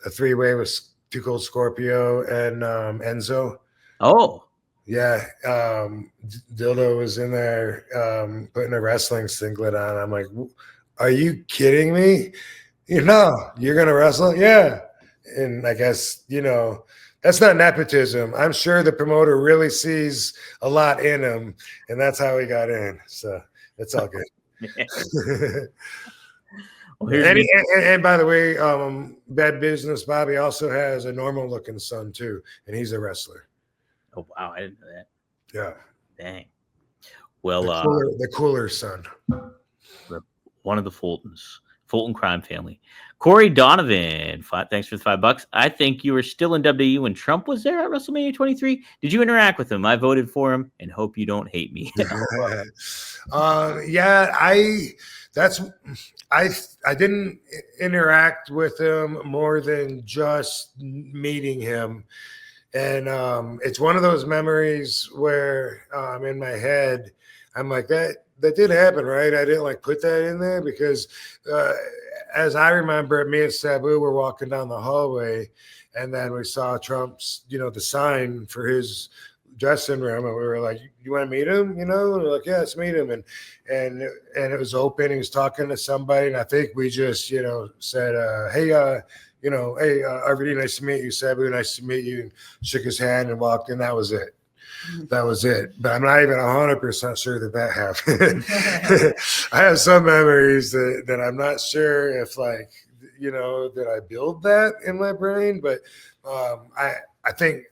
a 3-way with Too Cold Scorpio and Enzo. Oh. Yeah. Dildo was in there putting a wrestling singlet on. I'm like, are you kidding me? You're going to wrestle? Yeah. And I guess, that's not nepotism. I'm sure the promoter really sees a lot in him, and that's how he got in. So it's all good. Well, and by the way, Bad Business Bobby also has a normal looking son too, and he's a wrestler. Oh wow, I didn't know that. Yeah. Dang. Well, the cooler son. One of the Fulton crime family. Corey Donovan, thanks for the $5. I think you were still in WWE when Trump was there at WrestleMania 23. Did you interact with him? I voted for him and hope you don't hate me. Yeah, I didn't interact with him more than just meeting him. And it's one of those memories where in my head, I'm like, that did happen, right? I didn't put that in there because as I remember, me and Sabo were walking down the hallway, and then we saw Trump's, the sign for his dressing room, and we were like, "You want to meet him?" And we're like, "Yeah, let's meet him." And it was open. He was talking to somebody, and I think we just, said, "Hey, hey, RVD, nice to meet you. Sabo, nice to meet you." And shook his hand and walked in. That was it. That was it. But I'm not even 100% sure that happened. I have some memories that I'm not sure if did I build that in my brain? But I think,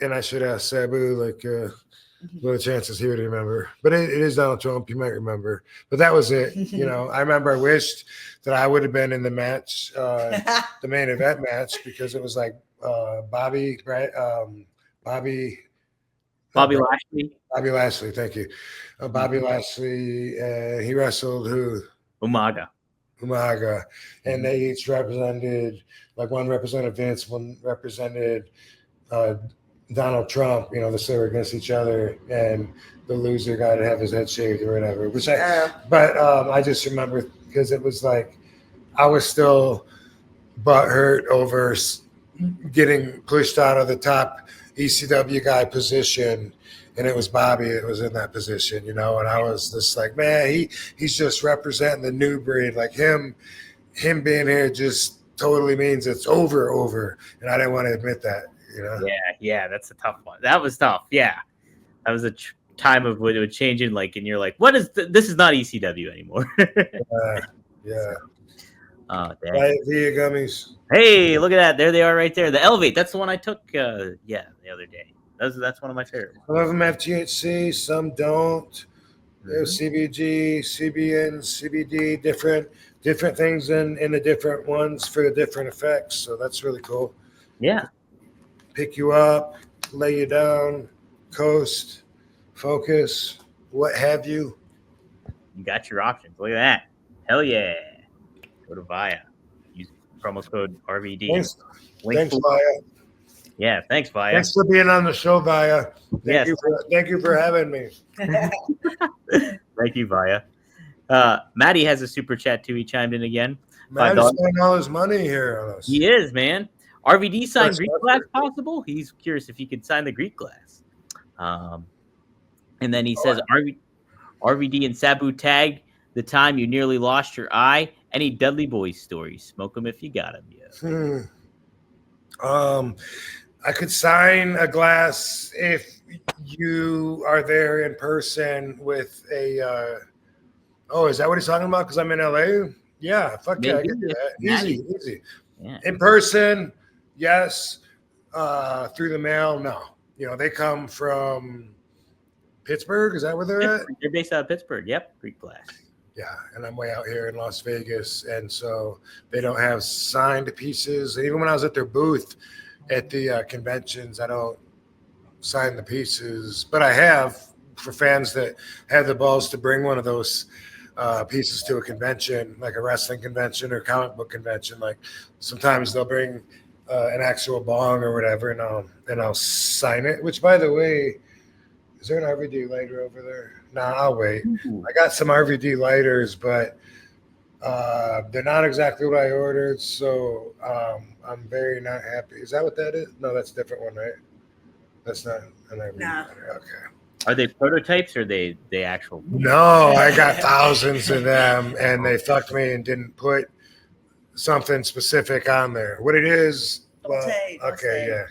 and I should ask Sabu, what are the chances he would remember? But it is Donald Trump. You might remember. But that was it. I remember I wished that I would have been in the match, the main event match, because it was Bobby Lashley. Bobby Lashley, thank you. Bobby Lashley, he wrestled who? Umaga. And they each represented, one represented Vince, one represented Donald Trump. They were against each other, and the loser got to have his head shaved or whatever. But I just remember because it was I was still butthurt over getting pushed out of the top ECW guy position, and it was Bobby that was in that position, and I was just man, he's just representing the new breed. Him being here just totally means it's over, and I didn't want to admit that, Yeah, that's a tough one. That was tough. Yeah, that was a time of when it would change in and you're like, what is this is not ECW anymore. Yeah. Oh, dang. Right, via gummies. Hey, look at that. There they are right there. The Elevate. That's the one I took the other day. That's one of my favorite ones. Some of them have THC, some don't. There's CBG, CBN, CBD, different things in the different ones for the different effects. So that's really cool. Yeah. Pick you up, lay you down, coast, focus, what have you. You got your options. Look at that. Hell yeah. Go to Via. Use promo code RVD. Thanks, Via. Yeah, thanks, Via. Thanks for being on the show, Via. Thank you for having me. Thank you, Via. Maddie has a super chat too. He chimed in again. Maddie's spending all his money here on us. He is, man. RVD signed Greek glass possible? He's curious if he could sign the Greek glass. And then he says RVD and Sabu tagged the time you nearly lost your eye. Any Dudley Boys stories? Smoke them if you got them. Yeah. I could sign a glass if you are there in person with a. Is that what he's talking about? Because I'm in LA. Yeah, fuck yeah, I Maybe can do if that. Maddie- Easy. Yeah. In person, yes. Through the mail, no. You know, they come from Pittsburgh. Is that where they're at? They're based out of Pittsburgh. Yep, Greek Glass. Yeah, and I'm way out here in Las Vegas, and so they don't have signed pieces. And even when I was at their booth at the conventions, I don't sign the pieces, but I have for fans that have the balls to bring one of those pieces to a convention, like a wrestling convention or comic book convention. Like sometimes they'll bring an actual bong or whatever, and I'll sign it. Which, by the way, is there an RVD lighter over there? No, I'll wait. Ooh. I got some RVD lighters, but they're not exactly what I ordered, so I'm very not happy. Is that what that is? No, that's a different one, right? That's not an RVD lighter. Okay. Are they prototypes or they actual? No, I got thousands of them, and they fucked me and didn't put something specific on there. What it is? Well, okay,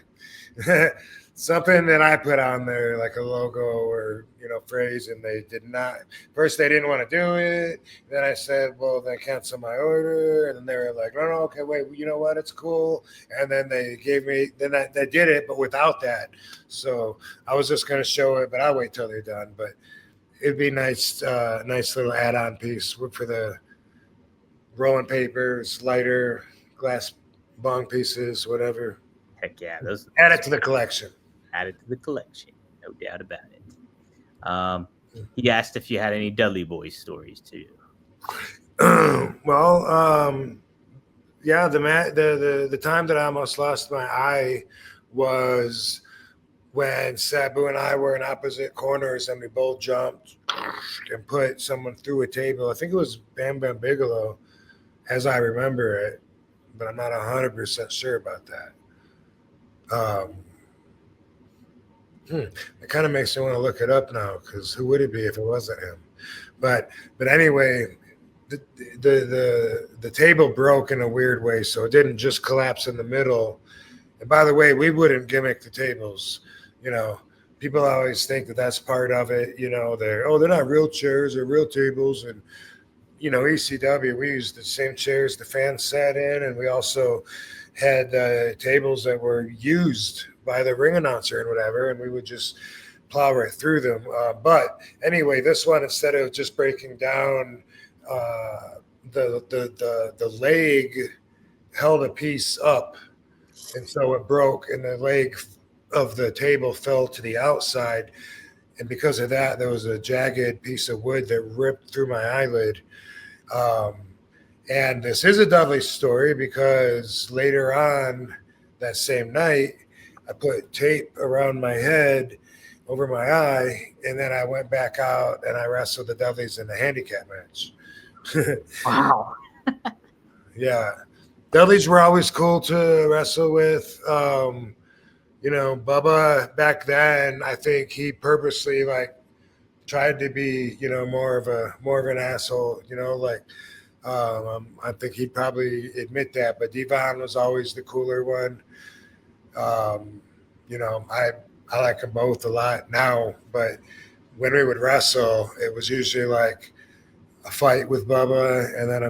yeah. Something that I put on there, like a logo or phrase, and they did not. First, they didn't want to do it. Then I said, "Well, then cancel my order." And then they were like, "No, okay, wait. You know what? It's cool." And then they gave me. Then they did it, but without that. So I was just gonna show it, but I'll wait till they're done. But it'd be nice, nice little add-on piece for the rolling papers, lighter, glass bong pieces, whatever. Heck yeah, those Add it to the collection. Add it to the collection, no doubt about it. He asked if you had any Dudley Boys stories too. Well, yeah, the time that I almost lost my eye was when Sabo and I were in opposite corners and we both jumped and put someone through a table. I think it was Bam Bam Bigelow, as I remember it, but I'm not 100% sure about that. It kind of makes me want to look it up now, because who would it be if it wasn't him? But anyway, the table broke in a weird way, so it didn't just collapse in the middle. And by the way, we wouldn't gimmick the tables. People always think that that's part of it. They're not real chairs or real tables. And ECW, we used the same chairs the fans sat in, and we also had tables that were used by the ring announcer and whatever, and we would just plow right through them. But anyway, this one, instead of just breaking down, the leg held a piece up, and so it broke, and the leg of the table fell to the outside, and because of that, there was a jagged piece of wood that ripped through my eyelid. And this is a Dudley story, because later on that same night, I put tape around my head over my eye, and then I went back out and I wrestled the Dudleys in a handicap match. Wow. Yeah. Dudleys were always cool to wrestle with. Bubba back then, I think he purposely tried to be, more of an asshole, I think he'd probably admit that, but Devon was always the cooler one. I like them both a lot now, but when we would wrestle, it was usually like a fight with Bubba and then a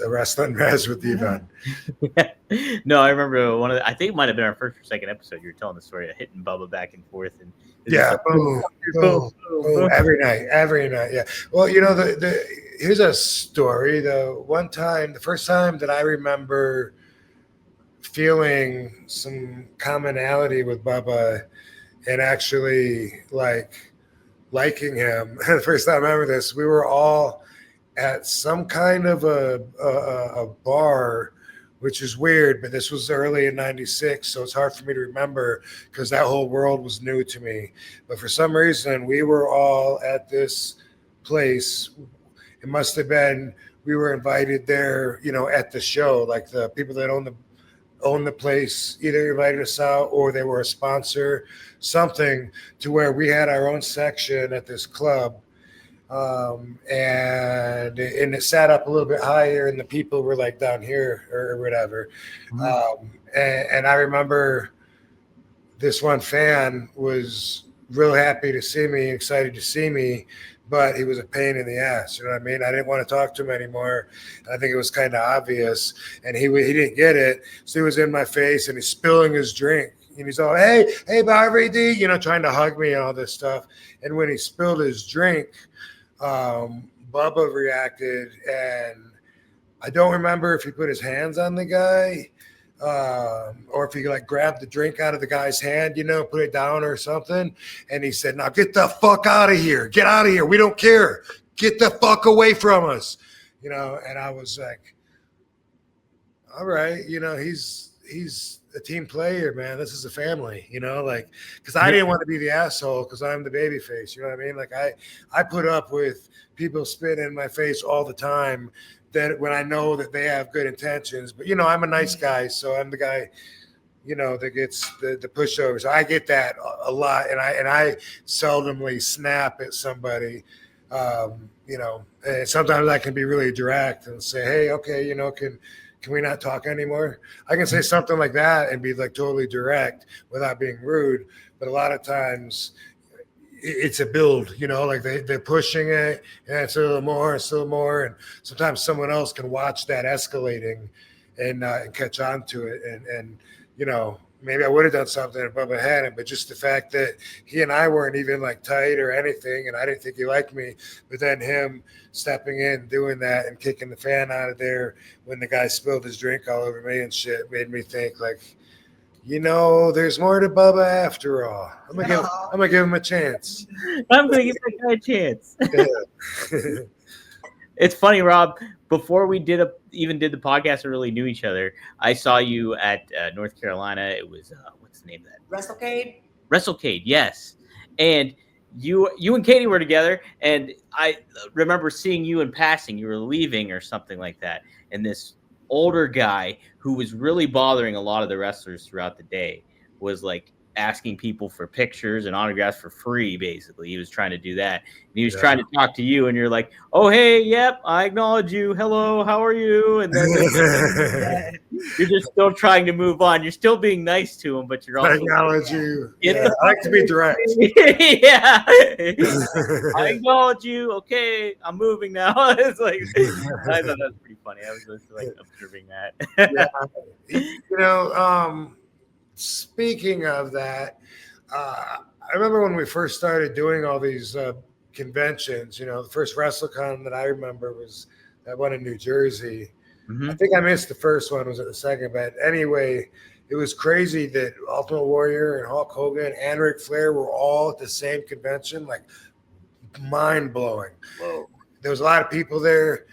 wrestling match with Devon. No, I remember I think it might have been our first or second episode. You were telling the story of hitting Bubba back and forth, and yeah, boom, every night. Yeah. Well, here's a story. The first time that I remember feeling some commonality with Bubba and actually liking him. The first time I remember this, we were all at some kind of a bar, which is weird, but this was early in '96, so it's hard for me to remember because that whole world was new to me. But for some reason, we were all at this place. It must have been we were invited there, at the show. Like the people that own the place either invited us out or they were a sponsor, something to where we had our own section at this club. And it sat up a little bit higher and the people were down here or whatever. Mm-hmm. And I remember this one fan was real happy to see me, excited to see me, but he was a pain in the ass. You know what I mean? I didn't want to talk to him anymore. I think it was kind of obvious, and he didn't get it. So he was in my face, and he's spilling his drink. And he's all, hey, RVD, you know, trying to hug me and all this stuff. And when he spilled his drink, Bubba reacted, and I don't remember if he put his hands on the guy or if he like grabbed the drink out of the guy's hand, you know, put it down or something. And he said, now get the fuck out of here. Get out of here. We don't care. Get the fuck away from us. You know, and I was like, all right, you know, he's a team player, man. This is a family, you know, like, because I didn't want to be the asshole because I'm the baby face. You know what I mean? Like I put up with people spitting in my face all the time that when I know that they have good intentions, but you know, I'm a nice guy. So I'm the guy, you know, that gets the pushovers. I get that a lot. And I seldomly snap at somebody, you know, and sometimes I can be really direct and say, hey, okay, you know, can we not talk anymore? I can say something like that and be like totally direct without being rude. But a lot of times it's a build, you know, like they're pushing it and it's a little more, and sometimes someone else can watch that escalating and catch on to it. And, you know, maybe I would have done something above my head, but just the fact that he and I weren't even like tight or anything, and I didn't think he liked me, but then him stepping in, doing that and kicking the fan out of there when the guy spilled his drink all over me and shit made me think like, you know, there's more to Bubba after all. I'm gonna give him a chance. I'm gonna give that guy a chance. Yeah. It's funny, Rob. Before we even did the podcast and really knew each other, I saw you at North Carolina. It was what's the name of that? WrestleCade, yes. And you and Katie were together, and I remember seeing you in passing. You were leaving or something like that, and this older guy who was really bothering a lot of the wrestlers throughout the day was like asking people for pictures and autographs for free. Basically, he was trying to do that, and he was trying to talk to you, and you're like, oh, hey, yep, I acknowledge you, hello, how are you? And then you're just still trying to move on. You're still being nice to him, but you're also I acknowledge you. I like to be direct. Yeah. I acknowledge you. Okay, I'm moving now. It's like, I thought that was pretty funny. I was just like observing that. You know, speaking of that, I remember when we first started doing all these conventions, you know, the first WrestleCon that I remember was that one in New Jersey. Mm-hmm. I think I missed the first one, was at the second, but anyway, it was crazy that Ultimate Warrior and Hulk Hogan and Ric Flair were all at the same convention, like mind-blowing. Whoa. There was a lot of people there,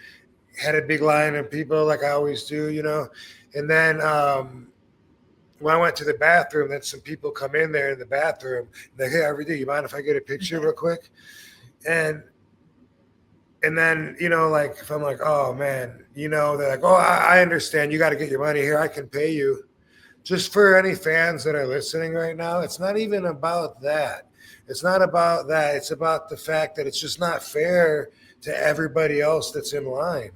had a big line of people like I always do, you know, and then when I went to the bathroom, then some people come in there in the bathroom. They're like, hey, RVD, you mind if I get a picture real quick? And then, you know, like, if I'm like, oh, man, you know, they're like, oh, I understand. You got to get your money here. I can pay you. Just for any fans that are listening right now, it's not even about that. It's not about that. It's about the fact that it's just not fair to everybody else that's in line.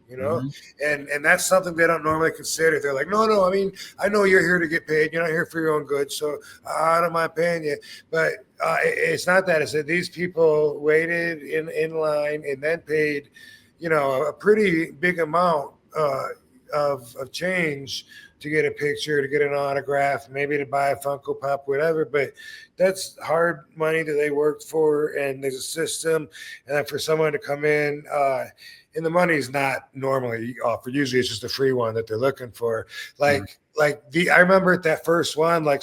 You know, and that's something they don't normally consider. They're like, no, I mean, I know you're here to get paid. You're not here for your own good, so I don't mind paying you. But it's not that. It's that these people waited in line and then paid, you know, a pretty big amount of change to get a picture, to get an autograph, maybe to buy a Funko Pop, whatever. But that's hard money that they worked for, and there's a system. And then for someone to come in, and the money is not normally offered. Usually it's just a free one that they're looking for. I remember at that first one, like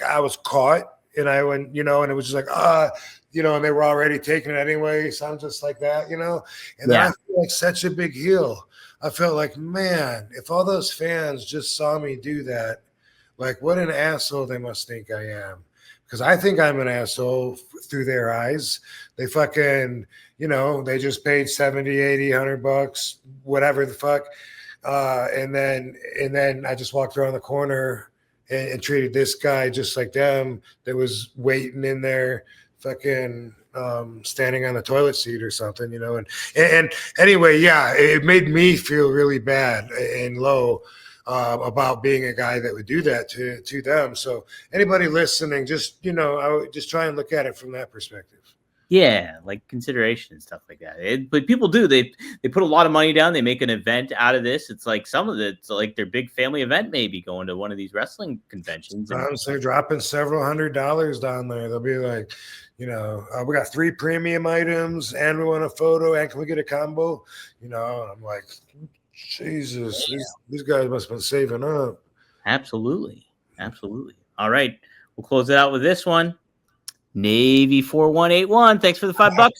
I was caught, and I went, you know, and it was just like, you know, and they were already taking it anyway. So I'm just like that, you know, and then I feel like such a big heel. I felt like, man, if all those fans just saw me do that, like what an asshole they must think I am. Because I think I'm an asshole through their eyes. They fucking, you know, they just paid 70, 80, $100, whatever the fuck. And then I just walked around the corner and treated this guy just like them that was waiting in there, fucking standing on the toilet seat or something, you know. And anyway, yeah, it made me feel really bad and low about being a guy that would do that to them. So anybody listening, just, you know, I would just try and look at it from that perspective. Yeah, like consideration and stuff like that. But people do. They put a lot of money down. They make an event out of this. It's like some of it's like their big family event, maybe going to one of these wrestling conventions. They're dropping several $100s down there. They'll be like, we got 3 premium items, and we want a photo, and can we get a combo? I'm like, Jesus, these guys must have been saving up. Absolutely. All right, we'll close it out with this one. Navy 4181. Thanks for the $5.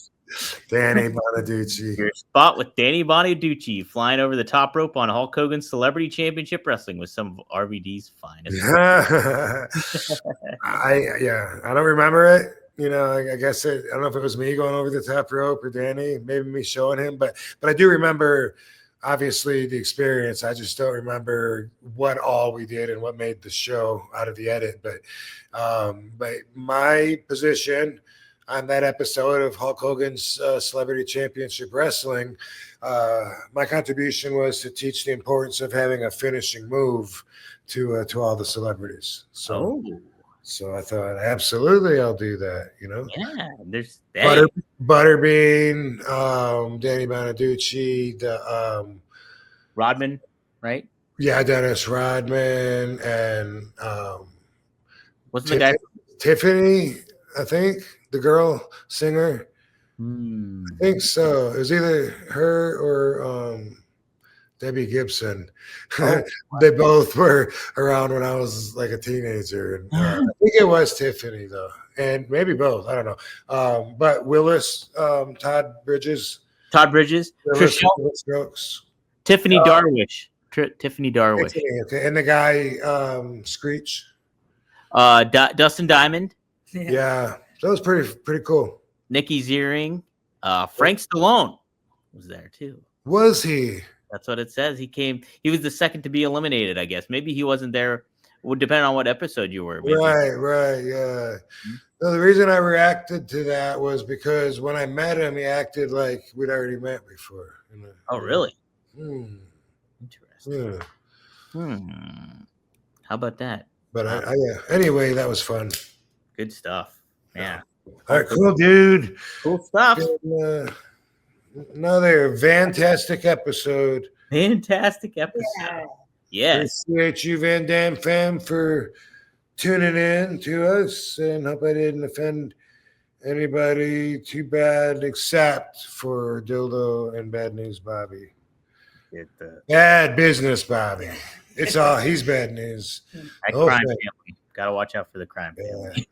Danny Bonaducci. Your spot with Danny Bonaducci flying over the top rope on Hulk Hogan's Celebrity Championship Wrestling with some of RVD's finest. I don't remember it. I guess I don't know if it was me going over the top rope or Danny, maybe me showing him, but I do remember obviously the experience. I just don't remember what all we did and what made the show out of the edit. But my position on that episode of Hulk Hogan's Celebrity Championship Wrestling, my contribution was to teach the importance of having a finishing move to all the celebrities. So I thought, absolutely, I'll do that. Yeah, there's Butterbean, Danny Bonaducci, the Rodman, right? Yeah, Dennis Rodman, and what's the guy? Tiffany, I think, the girl singer. I think so. It was either her or Debbie Gibson. They both were around when I was like a teenager. And, I think it was Tiffany, though. And maybe both. I don't know. But Willis, Todd Bridges. Willis, Tiffany Darwish. Tiffany Darwish. Okay. And the guy, Screech. Dustin Diamond. Yeah. That was pretty cool. Nikki Ziering. Frank Stallone was there, too. Was he? That's what it says. He was the second to be eliminated, I guess. Maybe he wasn't there. Would depend on what episode you were. Maybe. Right. Yeah. No, the reason I reacted to that was because when I met him, he acted like we'd already met before. Oh, really? Interesting. Yeah. How about that? But anyway, that was fun. Good stuff. Yeah. All right, cool, dude. Cool stuff. Another fantastic episode. Yeah. Appreciate you, Van Dam fam, for tuning in to us, and hope I didn't offend anybody too bad, except for Dildo and Bad News Bobby. Bad business, Bobby. It's all he's bad news. That crime family. Gotta watch out for the crime family.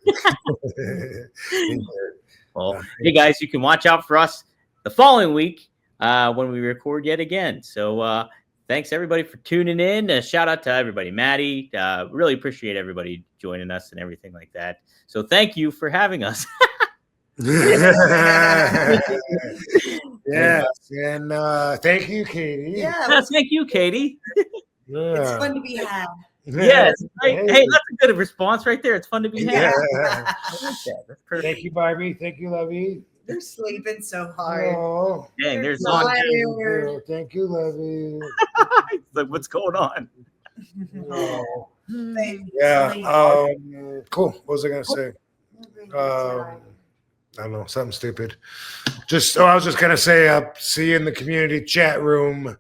Well, hey guys, you can watch out for us the following week when we record yet again. So thanks everybody for tuning in. Shout out to everybody. Maddie, really appreciate everybody joining us and everything like that. So thank you for having us. Yes, and thank you, Katie. Yeah, thank you, Katie. It's fun to be had. Yes. Hey, that's a good response right there. It's fun to be had. Yeah. I like that. That's perfect. Thank you, Barbie. Thank you, Lovey. They're sleeping so hard. Oh, dang, there's tired. Thank you, Lovey. Like, what's going on? Oh. Yeah. Cool. What was I gonna say? I don't know, something stupid. I was just gonna say, see you in the community chat room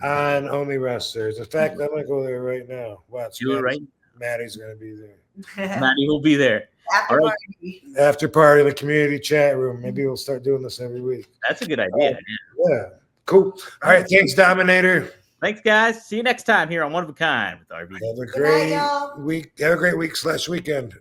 on Only Wrestlers. In fact, I'm gonna go there right now. Watch. Do it right. Maddie's gonna be there. Maddie will be there. After party in the community chat room. Maybe we'll start doing this every week. That's a good idea. Yeah. Cool. All right. Thanks, Dominator. Thanks, guys. See you next time here on One of a Kind with RVD. Have a great week. Have a great week/weekend.